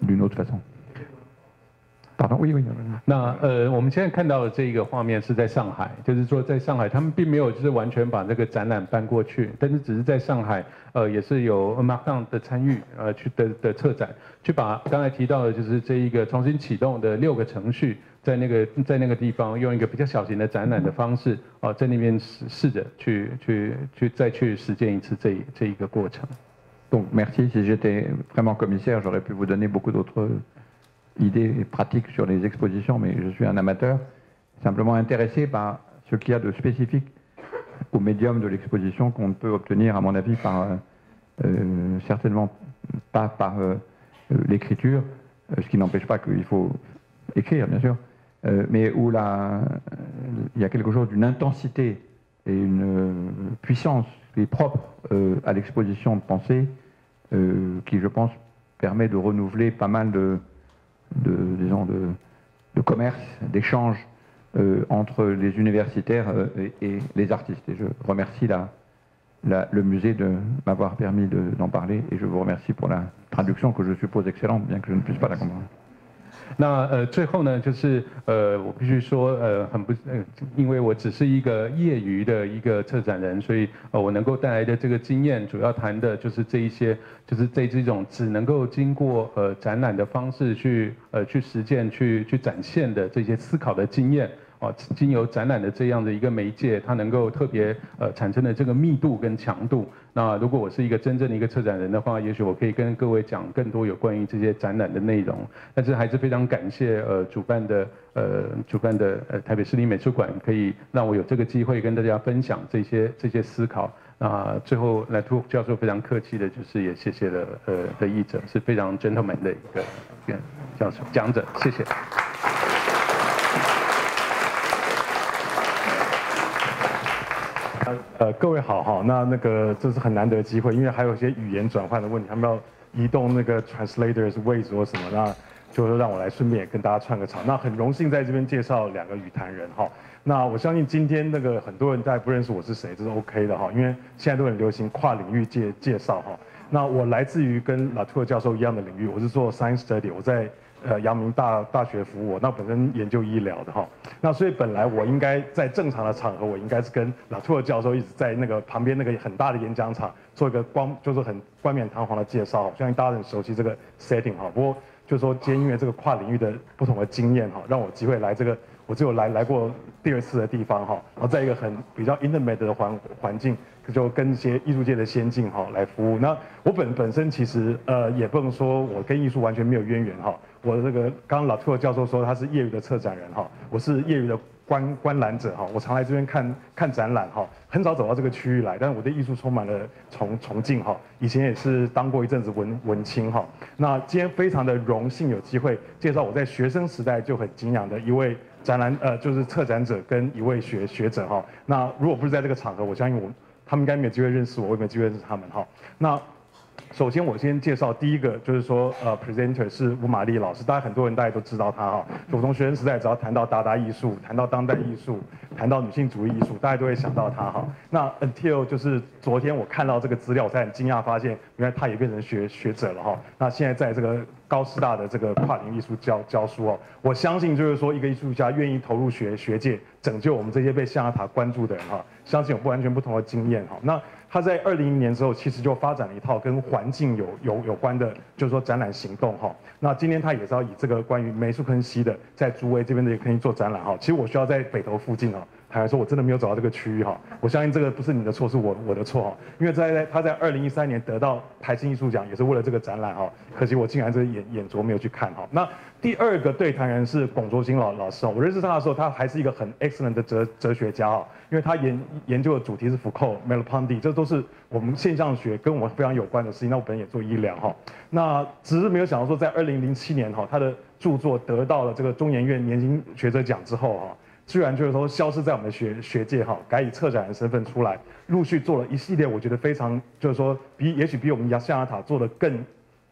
d'une autre façon. Pardon, oui. 那我们现在看到的这一个画面是在上海，就是说在上海，他们并没有就是完全把这个展览搬过去，但是只是在上海，也是有 Markdown 的参与，去的策展，去把刚才提到的就是这一个重新启动的6个程序，在那个地方用一个比较小型的展览的方式，在那边试着去再去实践一次这一个过程。Donc merci. Si j'étais vraiment commissaire, j'aurais pu vous donner beaucoup d'autres idées et pratiques sur les expositions, mais je suis un amateur, simplement intéressé par ce qu'il y a de spécifique au médium de l'exposition qu'on ne peut obtenir, à mon avis, certainement pas par l'écriture, ce qui n'empêche pas qu'il faut écrire, bien sûr, mais où il y a quelque chose d'une intensité et une puissance qui est propre à l'exposition de pensée, qui, je pense, permet de renouveler pas mal de commerce, d'échange entre les universitaires et les artistes. Et je remercie le musée de m'avoir permis d'en parler, et je vous remercie pour la traduction que je suppose excellente, bien que je ne puisse pas la comprendre. 那最后呢，就是我必须说因为我只是一个业余的一个策展人，所以我能够带来的这个经验，主要谈的就是这一些，就是这种只能够经过展览的方式去实践、去展现的这些思考的经验。经由展览的这样的一个媒介，它能够特别产生的这个密度跟强度。那如果我是一个真正的一个策展人的话，也许我可以跟各位讲更多有关于这些展览的内容。但是还是非常感谢主办的台北市立美术馆，可以让我有这个机会跟大家分享这些思考。那最后来图教授非常客气的，就是也谢谢了的译者，是非常 gentleman 的一个教授讲者，谢谢。各位好哈，那个这是很难得的机会，因为还有一些语言转换的问题，他们要移动那个 translators 位置或什么，那就让我来顺便也跟大家串个场。那很荣幸在这边介绍2个语坛人哈。那我相信今天那个很多人大家不认识我是谁，这是 OK 的哈，因为现在都很流行跨领域介绍哈。那我来自于跟拉图尔教授一样的领域，我是做 science study， 我在阳明大学服务，那本身研究医疗的哈，那所以本来我应该在正常的场合，我应该是跟拉图尔教授一直在那个旁边那个很大的演讲场做一个就是很冠冕堂皇的介绍，相信大家很熟悉这个 setting 哈。不过就是说今天因为这个跨领域的不同的经验哈，让我有机会来这个我只有来过第2次的地方哈，然后在一个比较 intimate 的环境，就跟一些艺术界的先进哈来服务。那我本身其实也不能说我跟艺术完全没有渊源哈。我这个刚刚拉图尔教授说他是业余的策展人哈，我是业余的观览者哈，我常来这边看展览哈，很少走到这个区域来，但是我对艺术充满了崇敬哈。以前也是当过一阵子文青哈。那今天非常的荣幸有机会介绍我在学生时代就很敬仰的一位展览就是策展者跟一位学者哈。那如果不是在这个场合，我相信他们应该没有机会认识我，我也没有机会认识他们哈。那首先，我先介绍第一个，就是说，presenter 是吴玛丽老师，大家很多人大家都知道她哈。我从学生时代只要谈到达达艺术，谈到当代艺术，谈到女性主义艺术，大家都会想到她哈。那 until 就是昨天我看到这个资料，我才很惊讶发现，原来她也变成学者了哈。那现在在这个高师大的这个跨领域艺术教书哦，我相信就是说一个艺术家愿意投入学界，拯救我们这些被象牙塔关注的人哈，相信有完全不同的经验哈。那他在2020年之后，其实就发展了一套跟环境有关的，就是说展览行动哈。那今天他也是要以这个关于美术坑溪的，在竹围这边的坑溪做展览哈。其实我需要在北投附近哈，坦白说我真的没有走到这个区域哈。我相信这个不是你的错，是我的错哈。因为他在2013年得到台新艺术奖，也是为了这个展览哈。可惜我竟然这个眼拙没有去看哈。那第2个对谈人是龚卓兴老师哦，我认识他的时候，他还是一个很 excellent 的哲学家哦，因为他研究的主题是福寇、Merleau-Ponty， 这都是我们现象学跟我们非常有关的事情。那我本人也做医疗哈，那只是没有想到说，在2007年哈，他的著作得到了这个中研院年轻学者奖之后哈，居然就是说消失在我们的学界哈，改以策展人身份出来，陆续做了一系列我觉得非常就是说也许比我们象牙塔做的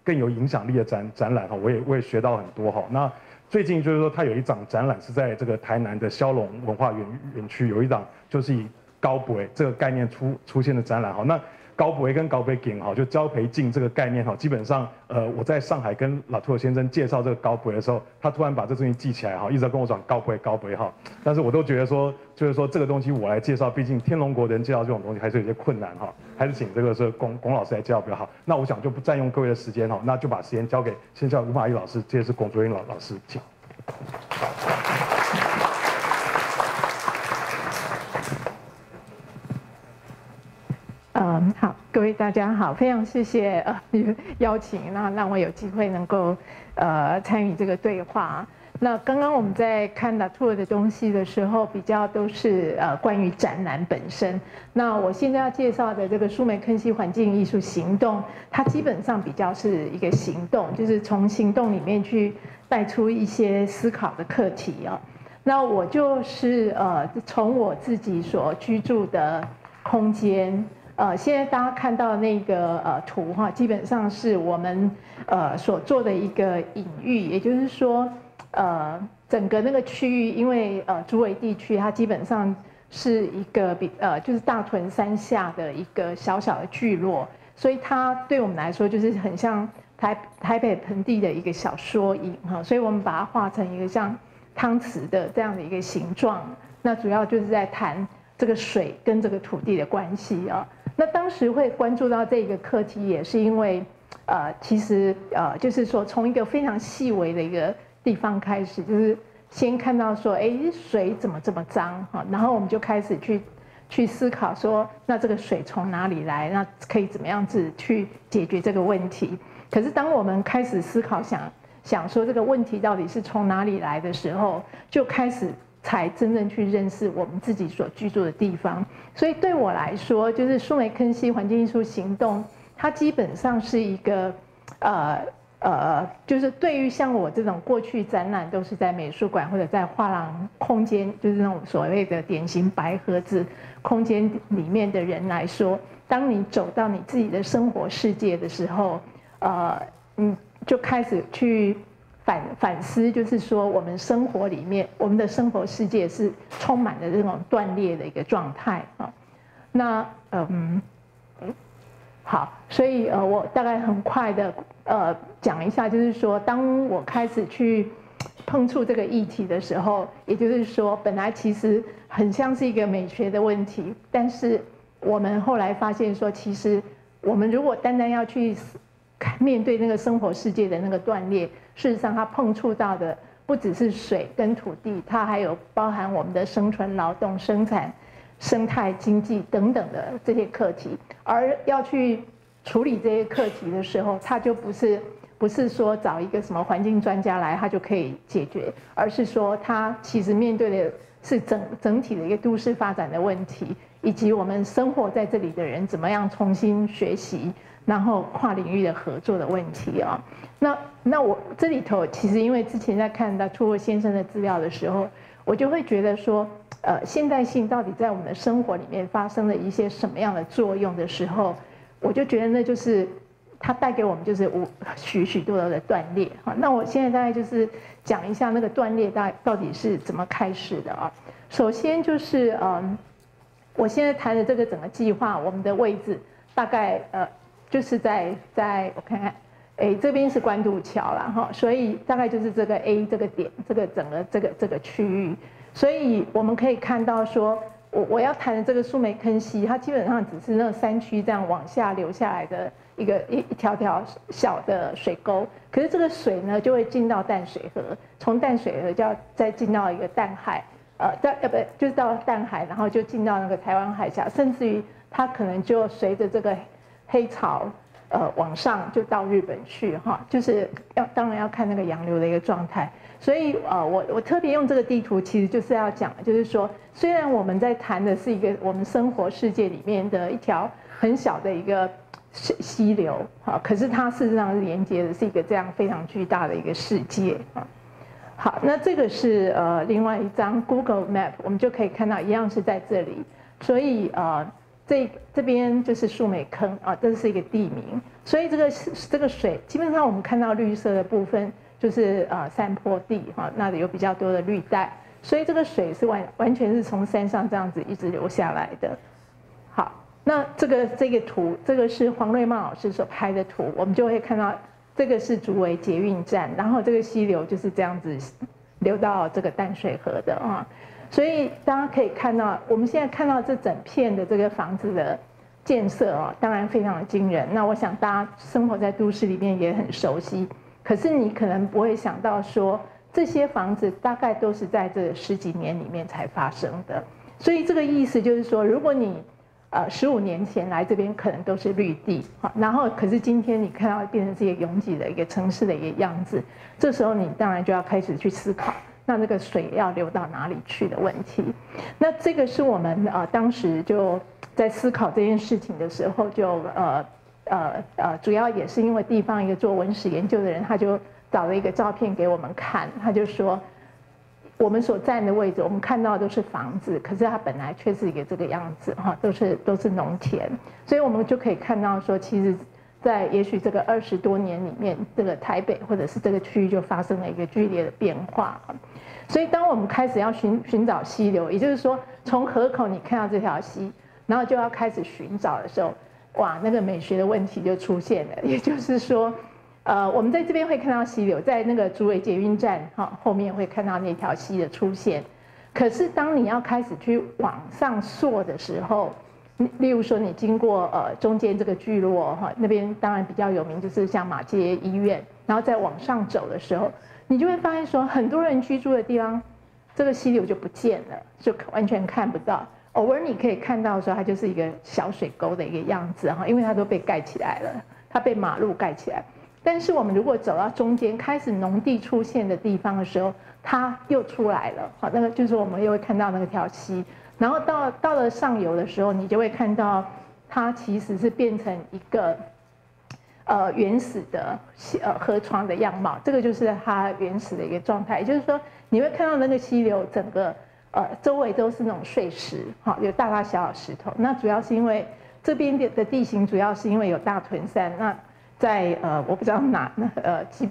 更有影响力的展览哈，我也学到很多哈。那最近就是说，他有一场展览是在这个台南的骁龙文化园区，有一场就是以高博这个概念出现的展览哈。那高博跟高培景哈，就交培镜这个概念哈，基本上我在上海跟拉图尔先生介绍这个高博的时候，他突然把这东西记起来哈，一直在跟我讲高博哈，但是我都觉得说，就是说这个东西我来介绍，毕竟天龙国人介绍这种东西还是有些困难哈，还是请这个是龚老师来介绍比较好。那我想就不占用各位的时间哈，那就把时间交给先叫吴玛丽老师，接着是龚卓英老师，请。好，各位大家好，非常谢谢邀请，那让我有机会能够参与这个对话。那刚刚我们在看拉图尔的东西的时候，比较都是关于展览本身。那我现在要介绍的这个树梅坑溪环境艺术行动，它基本上比较是一个行动，就是从行动里面去带出一些思考的课题哦。那我就是从我自己所居住的空间。现在大家看到那个图哈，基本上是我们所做的一个隐喻，也就是说，整个那个区域，因为竹围地区它基本上是一个就是大屯山下的一个小小的聚落，所以它对我们来说就是很像台北盆地的一个小缩影哈，所以我们把它画成一个像汤匙的这样的一个形状。那主要就是在谈这个水跟这个土地的关系啊。那当时会关注到这个课题，也是因为其实就是说从一个非常细微的一个地方开始，就是先看到说，哎，水怎么这么脏哈，然后我们就开始去思考说，那这个水从哪里来？那可以怎么样子去解决这个问题？可是当我们开始思考想说这个问题到底是从哪里来的时候，就开始才真正去认识我们自己所居住的地方。所以对我来说，就是树梅坑溪环境艺术行动，它基本上是一个就是对于像我这种过去展览都是在美术馆或者在画廊空间，就是那种所谓的典型白盒子空间里面的人来说，当你走到你自己的生活世界的时候，你就开始去反思，就是说我们生活里面，我们的生活世界是充满了这种断裂的一个状态啊。那好，所以我大概很快的讲一下，就是说当我开始去碰触这个议题的时候，也就是说本来其实很像是一个美学的问题，但是我们后来发现说，其实我们如果单单要去面对那个生活世界的那个断裂，事实上它碰触到的不只是水跟土地，它还有包含我们的生存、劳动、生产、生态经济等等的这些课题。而要去处理这些课题的时候，它就不是说找一个什么环境专家来，它就可以解决，而是说它其实面对的是整体的一个都市发展的问题，以及我们生活在这里的人怎么样重新学习，然后跨领域的合作的问题啊。那我这里头其实因为之前在看到出尔先生的资料的时候，我就会觉得说，现代性到底在我们的生活里面发生了一些什么样的作用的时候，我就觉得那就是它带给我们就是许多的断裂哈。那我现在大概就是讲一下那个断裂到底是怎么开始的啊。首先就是我现在谈的这个整个计划，我们的位置大概就是在我看看，这边是关渡桥啦哈，所以大概就是这个 A 这个点，这个整个这个区域，所以我们可以看到说，我要谈的这个树梅坑溪，它基本上只是那山区这样往下流下来的一条条小的水沟，可是这个水呢就会进到淡水河，从淡水河就要再进到一个淡海，就是到淡海，然后就进到那个台湾海峡，甚至于它可能就随着这个黑潮往上就到日本去哈，就是当然要看那个洋流的一个状态。所以我特别用这个地图，其实就是要讲，就是说，虽然我们在谈的是一个我们生活世界里面的一条很小的一个溪流啊，可是它事实上连接的是一个这样非常巨大的一个世界啊。好，那这个是另外一张 Google Map， 我们就可以看到一样是在这里，所以这边就是树梅坑啊，这是一个地名，所以这个水基本上我们看到绿色的部分就是山坡地哈，那里有比较多的绿带，所以这个水是完全是从山上这样子一直流下来的。好，那这个图，这个是黄瑞茂老师所拍的图，我们就会看到这个是竹围捷运站，然后这个溪流就是这样子流到这个淡水河的啊。所以大家可以看到，我们现在看到这整片的这个房子的建设啊，当然非常的惊人。那我想大家生活在都市里面也很熟悉，可是你可能不会想到说，这些房子大概都是在这10几年里面才发生的。所以这个意思就是说，如果你15年前来这边可能都是绿地，然后可是今天你看到变成这个拥挤的一个城市的一个样子，这时候你当然就要开始去思考，那这个水要流到哪里去的问题。那这个是我们当时就在思考这件事情的时候，就主要也是因为地方一个做文史研究的人，他就找了一个照片给我们看，他就说我们所站的位置，我们看到的都是房子，可是它本来却是一个这个样子哈，都是农田，所以我们就可以看到说，其实在也许这个20多年里面，这个台北或者是这个区域就发生了一个剧烈的变化。所以当我们开始要寻找溪流，也就是说从河口你看到这条溪，然后就要开始寻找的时候，哇，那个美学的问题就出现了，也就是说我们在这边会看到溪流，在那个竹围捷运站后面会看到那条溪的出现。可是当你要开始去往上溯的时候，例如说你经过中间这个聚落那边当然比较有名，就是像马偕医院，然后再往上走的时候，你就会发现说很多人居住的地方，这个溪流就不见了，就完全看不到。偶尔你可以看到说它就是一个小水沟的一个样子因为它都被盖起来了，它被马路盖起来。但是我们如果走到中间开始农地出现的地方的时候，它又出来了，那个就是我们又会看到那条溪。然后到了上游的时候，你就会看到它其实是变成一个原始的河床的样貌，这个就是它原始的一个状态。也就是说，你会看到那个溪流整个周围都是那种碎石，有大大小小石头。那主要是因为这边的地形主要是因为有大屯山。那在我不知道几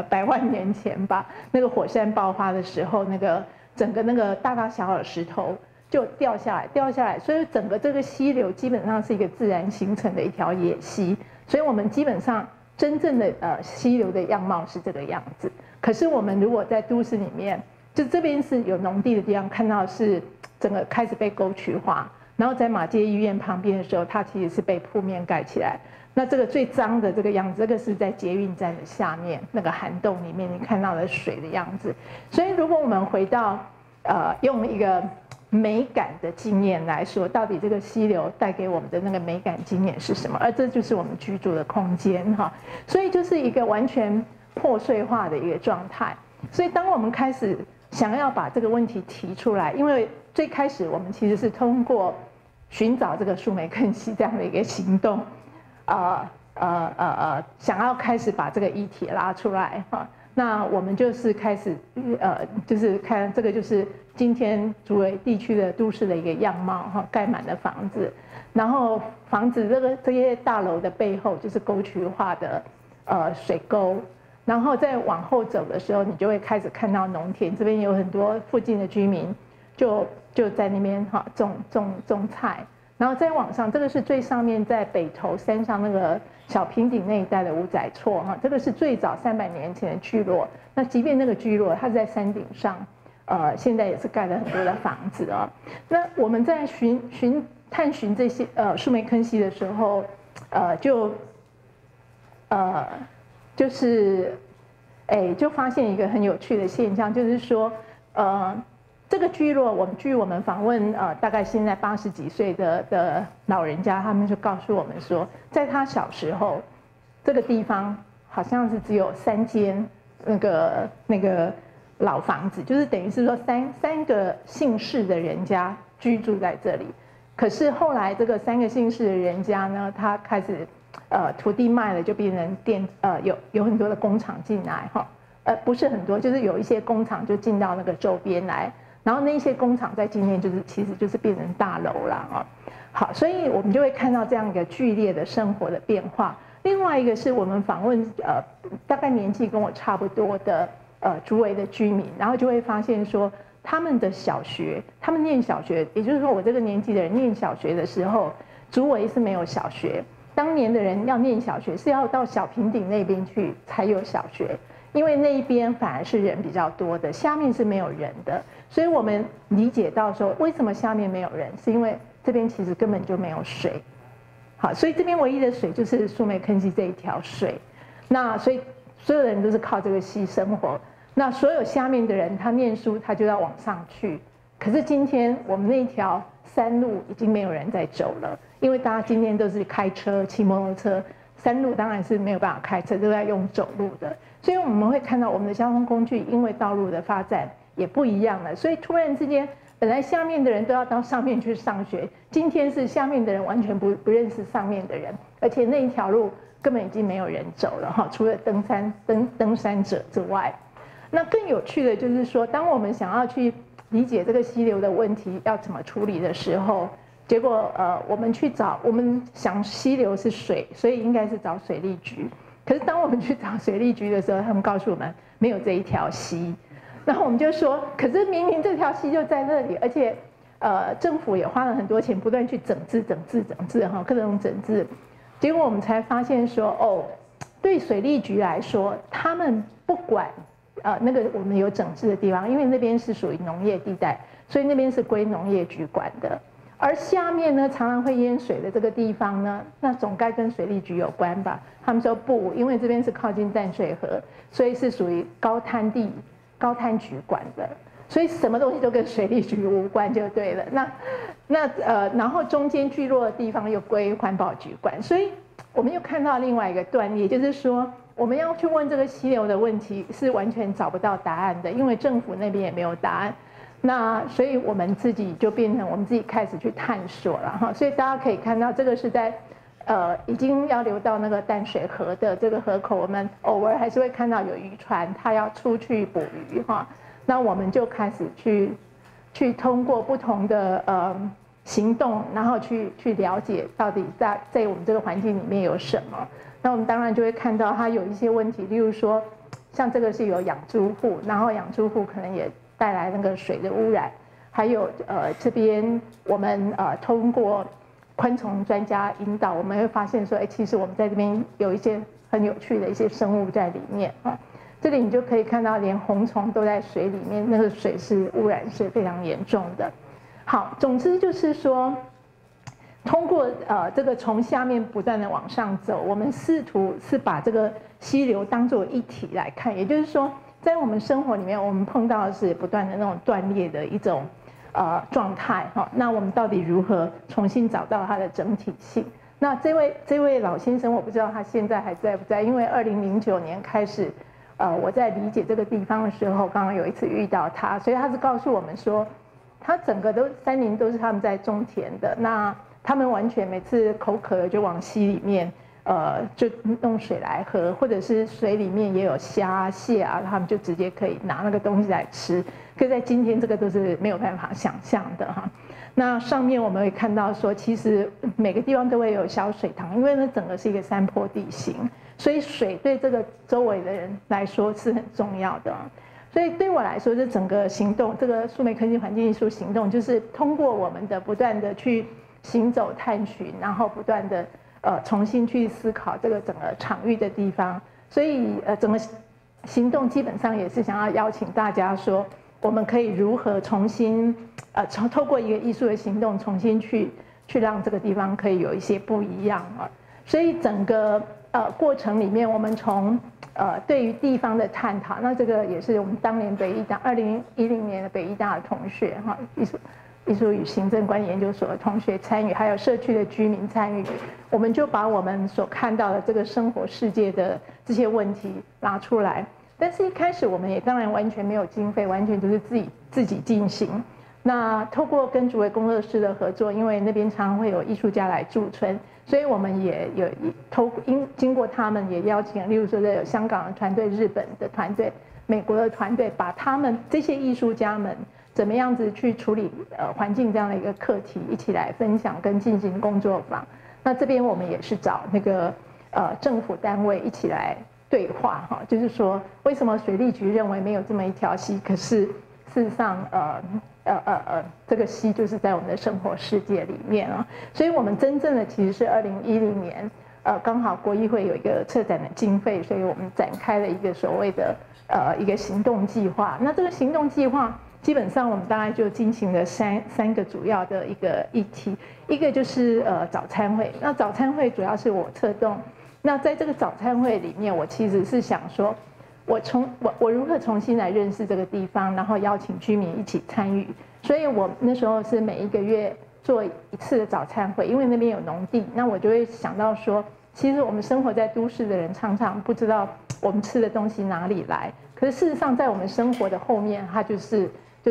百万年前吧，那个火山爆发的时候，那个整个那个大大小小的石头就掉下来，所以整个这个溪流基本上是一个自然形成的一条野溪。所以我们基本上真正的溪流的样貌是这个样子。可是我们如果在都市里面，就这边是有农地的地方，看到是整个开始被沟渠化，然后在马偕医院旁边的时候，它其实是被铺面盖起来。那这个最脏的这个样子，这个是在捷运站的下面那个涵洞里面你看到的水的样子。所以如果我们回到用一个美感的经验来说，到底这个溪流带给我们的那个美感经验是什么？而这就是我们居住的空间所以就是一个完全破碎化的一个状态。所以当我们开始想要把这个问题提出来，因为最开始我们其实是通过寻找这个树莓坑溪这样的一个行动，想要开始把这个议题拉出来那我们就是开始就是看这个就是今天竹围地区的都市的一个样貌盖满了房子，然后房子这些大楼的背后就是沟渠化的水沟，然后再往后走的时候，你就会开始看到农田，这边有很多附近的居民就在那边种菜。然后再往上，这个是最上面在北投山上那个小平顶那一带的五仔厝这个是最早300年前的聚落。那即便那个聚落它是在山顶上，现在也是盖了很多的房子那我们在探寻这些树莓坑溪的时候，就发现一个很有趣的现象，就是说这个聚落，据我们访问大概现在80几岁的老人家，他们就告诉我们说，在他小时候，这个地方好像是只有3间那个老房子，就是等于是说三个姓氏的人家居住在这里。可是后来这个3个姓氏的人家呢，他开始土地卖了，就变成有很多的工厂进来不是很多，就是有一些工厂就进到那个周边来。然后那些工厂在今天其实就是变成大楼了好，所以我们就会看到这样一个剧烈的生活的变化。另外一个是我们访问大概年纪跟我差不多的竹围的居民，然后就会发现说他们的小学，他们念小学，也就是说我这个年纪的人念小学的时候，竹围是没有小学。当年的人要念小学是要到小平顶那边去才有小学，因为那一边反而是人比较多的，下面是没有人的。所以我们理解到说，为什么下面没有人，是因为这边其实根本就没有水。好，所以这边唯一的水就是树莓坑溪这一条水。那所以所有人都是靠这个溪生活。那所有下面的人，他念书他就要往上去。可是今天我们那条山路已经没有人在走了，因为大家今天都是开车、骑摩托车，山路当然是没有办法开车，都要用走路的。所以我们会看到我们的交通工具因为道路的发展也不一样了，所以突然之间，本来下面的人都要到上面去上学，今天是下面的人完全不认识上面的人，而且那一条路根本已经没有人走了除了登山者之外。那更有趣的就是说，当我们想要去理解这个溪流的问题要怎么处理的时候，结果我们想溪流是水，所以应该是找水利局。可是当我们去找水利局的时候，他们告诉我们没有这一条溪。然后我们就说，可是明明这条溪就在那里，而且政府也花了很多钱不断去整治各种整治。结果我们才发现说，对水利局来说，他们不管那个我们有整治的地方，因为那边是属于农业地带，所以那边是归农业局管的。而下面呢，常常会淹水的这个地方呢，那总该跟水利局有关吧？他们说不，因为这边是靠近淡水河，所以是属于高滩局管的，所以什么东西都跟水利局无关就对了。然后中间聚落的地方又归环保局管，所以我们又看到另外一个断裂，就是说我们要去问这个溪流的问题是完全找不到答案的，因为政府那边也没有答案。那所以我们自己就变成我们自己开始去探索了哈，所以大家可以看到这个是在已经要流到那个淡水河的这个河口，我们偶尔还是会看到有渔船它要出去捕鱼哈，那我们就开始去通过不同的行动，然后去了解到底在我们这个环境里面有什么。那我们当然就会看到它有一些问题，例如说像这个是有养猪户，然后养猪户可能也带来那个水的污染，还有这边我们通过昆虫专家引导，我们会发现说，其实我们在这边有一些很有趣的一些生物在里面啊。这里你就可以看到，连红虫都在水里面，那个水是污染是非常严重的。好，总之就是说，通过这个从下面不断的往上走，我们试图是把这个溪流当作一体来看，也就是说，在我们生活里面，我们碰到的是不断的那种断裂的一种状态哈。那我们到底如何重新找到它的整体性？那这位老先生，我不知道他现在还在不在，因为2009年开始，我在理解这个地方的时候，刚刚有一次遇到他，所以他是告诉我们说，他整个山林都是他们在种田的，那他们完全每次口渴了就往溪里面。就弄水来喝，或者是水里面也有虾蟹啊，他们就直接可以拿那个东西来吃。可是在今天这个都是没有办法想象的哈。那上面我们会看到说，其实每个地方都会有小水塘，因为那整个是一个山坡地形，所以水对这个周围的人来说是很重要的。所以对我来说，这整个行动，这个树莓科技环境艺术行动，就是通过我们的不断的去行走探寻，然后不断的。重新去思考这个整个场域的地方，所以整个行动基本上也是想要邀请大家说，我们可以如何重新透过一个艺术的行动，重新去让这个地方可以有一些不一样啊。所以整个过程里面，我们从对于地方的探讨，那这个也是我们当年北艺大2010年的北艺大的同学哈，艺术与行政管理研究所的同学参与，还有社区的居民参与，我们就把我们所看到的这个生活世界的这些问题拿出来。但是一开始我们也当然完全没有经费，完全就是自己进行。那透过跟竹围工作室的合作，因为那边常常会有艺术家来驻村，所以我们也有经过他们也邀请，例如说有香港的团队、日本的团队、美国的团队，把他们这些艺术家们。怎么样子去处理环境这样的一个课题，一起来分享跟进行工作坊。那这边我们也是找那个政府单位一起来对话哈，就是说为什么水利局认为没有这么一条溪，可是事实上这个溪就是在我们的生活世界里面啊。所以我们真正的其实是2010年刚好国艺会有一个策展的经费，所以我们展开了一个所谓的一个行动计划。那这个行动计划。基本上我们大概就进行了三个主要的一个议题，一个就是早餐会。那早餐会主要是我策动。那在这个早餐会里面，我其实是想说，我如何重新来认识这个地方，然后邀请居民一起参与。所以我那时候是每一个月做一次的早餐会，因为那边有农地，那我就会想到说，其实我们生活在都市的人常常不知道我们吃的东西哪里来，可是事实上在我们生活的后面，它就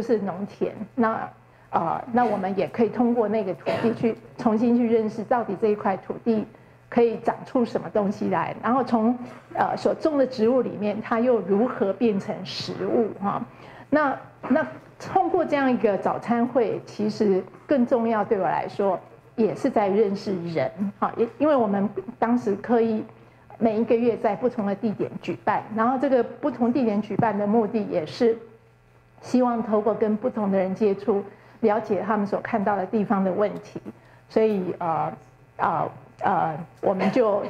是农田，那我们也可以通过那个土地去重新去认识到底这一块土地可以长出什么东西来，然后从所种的植物里面，它又如何变成食物哈？那通过这样一个早餐会，其实更重要对我来说，也是在认识人哈，因为我们当时刻意每一个月在不同的地点举办，然后这个不同地点举办的目的也是。希望透过跟不同的人接触，了解他们所看到的地方的问题，所以我们就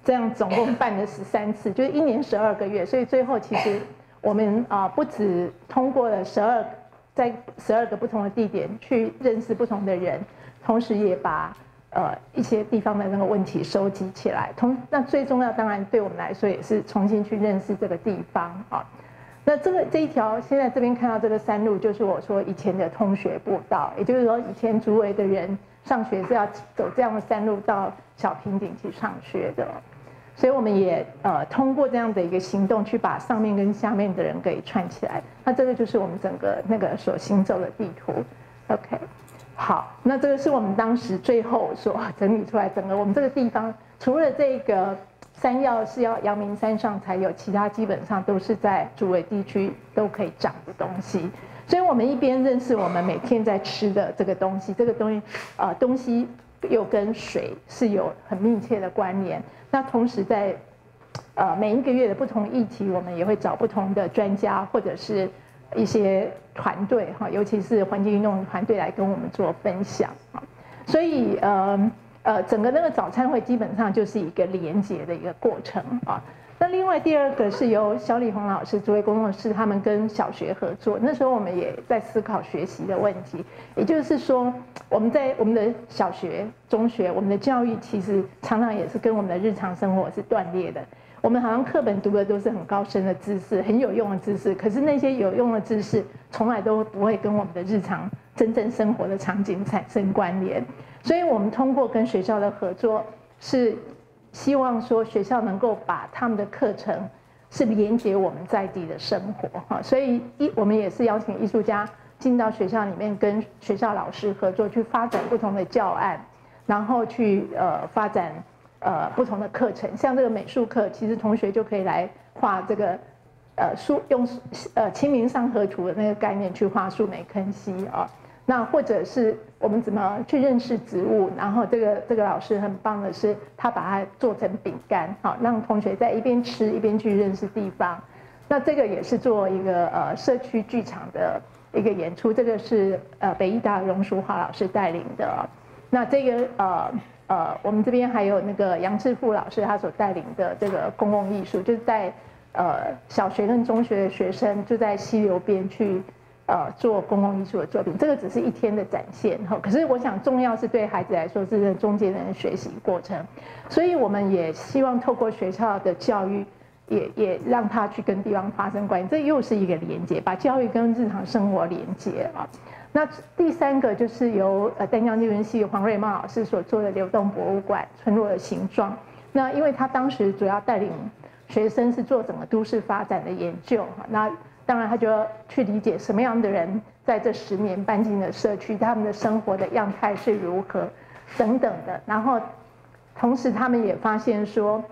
这样总共办了13次，就是1年12个月，所以最后其实我们不止通过了在12个不同的地点去认识不同的人，同时也把一些地方的那个问题收集起来。那最重要当然对我们来说也是重新去认识这个地方啊。那这一条现在这边看到这个山路，就是我说以前的通学步道，也就是说以前竹围的人上学是要走这样的山路到小平顶去上学的。所以我们也通过这样的一个行动，去把上面跟下面的人给串起来。那这个就是我们整个那个所行走的地图。OK， 好，那这个是我们当时最后所整理出来，整个我们这个地方除了这个山药是要阳明山上才有，其他基本上都是在竹围地区都可以长的东西。所以我们一边认识我们每天在吃的这个东西，东西又跟水是有很密切的关联。那同时在每一个月的不同议题，我们也会找不同的专家或者是一些团队哈，尤其是环境运动团队来跟我们做分享啊。所以整个那个早餐会基本上就是一个连结的一个过程啊。那另外第二个是由萧丽红老师竹围工作室他们跟小学合作，那时候我们也在思考学习的问题，也就是说我们在我们的小学、中学，我们的教育其实常常也是跟我们的日常生活是断裂的。我们好像课本读的都是很高深的知识，很有用的知识，可是那些有用的知识从来都不会跟我们的日常真正生活的场景产生关联。所以我们通过跟学校的合作，是希望说学校能够把他们的课程是连接我们在地的生活哈，所以我们也是邀请艺术家进到学校里面，跟学校老师合作，去发展不同的教案，然后去发展不同的课程。像这个美术课，其实同学就可以来画这个用清明上河图的那个概念去画树梅坑溪啊。那或者是我们怎么去认识植物，然后这个老师很棒的是，他把它做成饼干，好让同学在一边吃一边去认识地方。那这个也是做一个社区剧场的一个演出，这个是北艺大荣淑华老师带领的。那这个我们这边还有那个杨志富老师他所带领的这个公共艺术，就是在小学跟中学的学生就在溪流边去。做公共艺术的作品，这个只是一天的展现哈。可是我想，重要是对孩子来说是中间人的学习过程，所以我们也希望透过学校的教育，也让他去跟地方发生关系，这又是一个连接，把教育跟日常生活连接啊。那第三个就是由淡江艺文系黄瑞茂老师所做的流动博物馆村落的形状。那因为他当时主要带领学生是做整个都市发展的研究，那当然，他就要去理解什么样的人在这10年搬进了社区，他们的生活的样态是如何，等等的。然后，同时他们也发现说，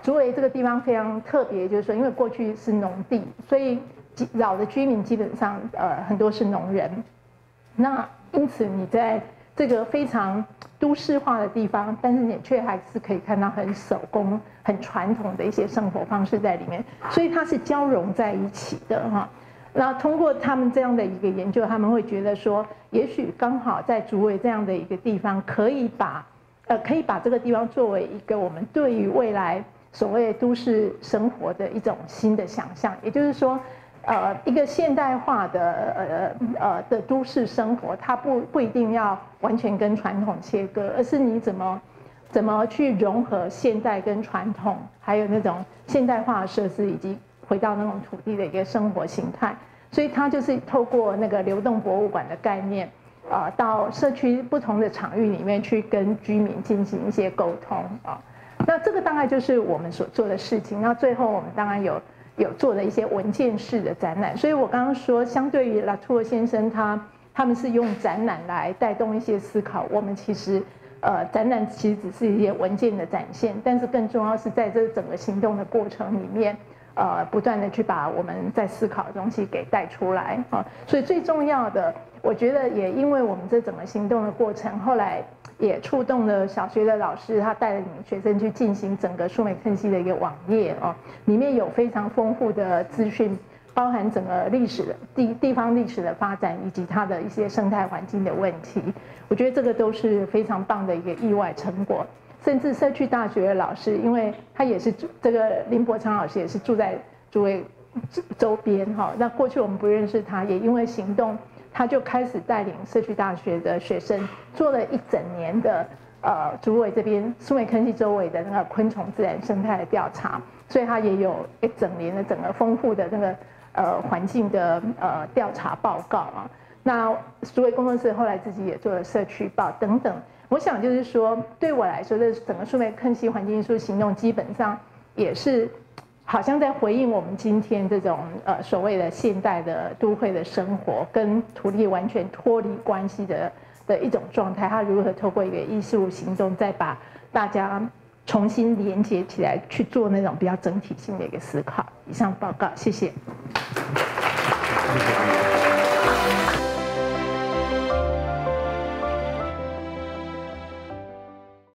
竹围这个地方非常特别，就是说，因为过去是农地，所以老的居民基本上很多是农人。那因此你在这个非常都市化的地方，但是你却还是可以看到很手工、很传统的一些生活方式在里面，所以它是交融在一起的哈。那通过他们这样的一个研究，他们会觉得说，也许刚好在竹围这样的一个地方，可以把这个地方作为一个我们对于未来所谓都市生活的一种新的想象，也就是说。一个现代化的都市生活，它不一定要完全跟传统切割，而是你怎么去融合现代跟传统，还有那种现代化的设施，以及回到那种土地的一个生活形态。所以它就是透过那个流动博物馆的概念，到社区不同的场域里面去跟居民进行一些沟通啊。那这个大概就是我们所做的事情。那最后我们当然有做的一些文件式的展览，所以我刚刚说，相对于拉图尔先生他们是用展览来带动一些思考，我们其实展览其实只是一些文件的展现，但是更重要是在这整个行动的过程里面，不断的去把我们在思考的东西给带出来啊。所以最重要的，我觉得也因为我们这整个行动的过程，后来也触动了小学的老师，他带领学生去进行整个树梅坑溪的一个网页哦，里面有非常丰富的资讯，包含整个历史的地方历史的发展，以及它的一些生态环境的问题。我觉得这个都是非常棒的一个意外成果。甚至社区大学的老师，因为他也是这个林伯昌老师也是住在竹围周边哈。那过去我们不认识他，也因为行动，他就开始带领社区大学的学生做了1整年的竹围这边苏美坑溪周围的那个昆虫自然生态的调查，所以他也有1整年的整个丰富的那个环境的调查报告啊。那竹围工作室后来自己也做了社区报等等。我想就是说，对我来说，这整个苏美坑溪环境艺术行动基本上也是好像在回应我们今天这种所谓的现代的都会的生活跟土地完全脱离关系的一种状态。它如何透过一个艺术行动，再把大家重新连接起来，去做那种比较整体性的一个思考。以上报告，谢谢。谢谢。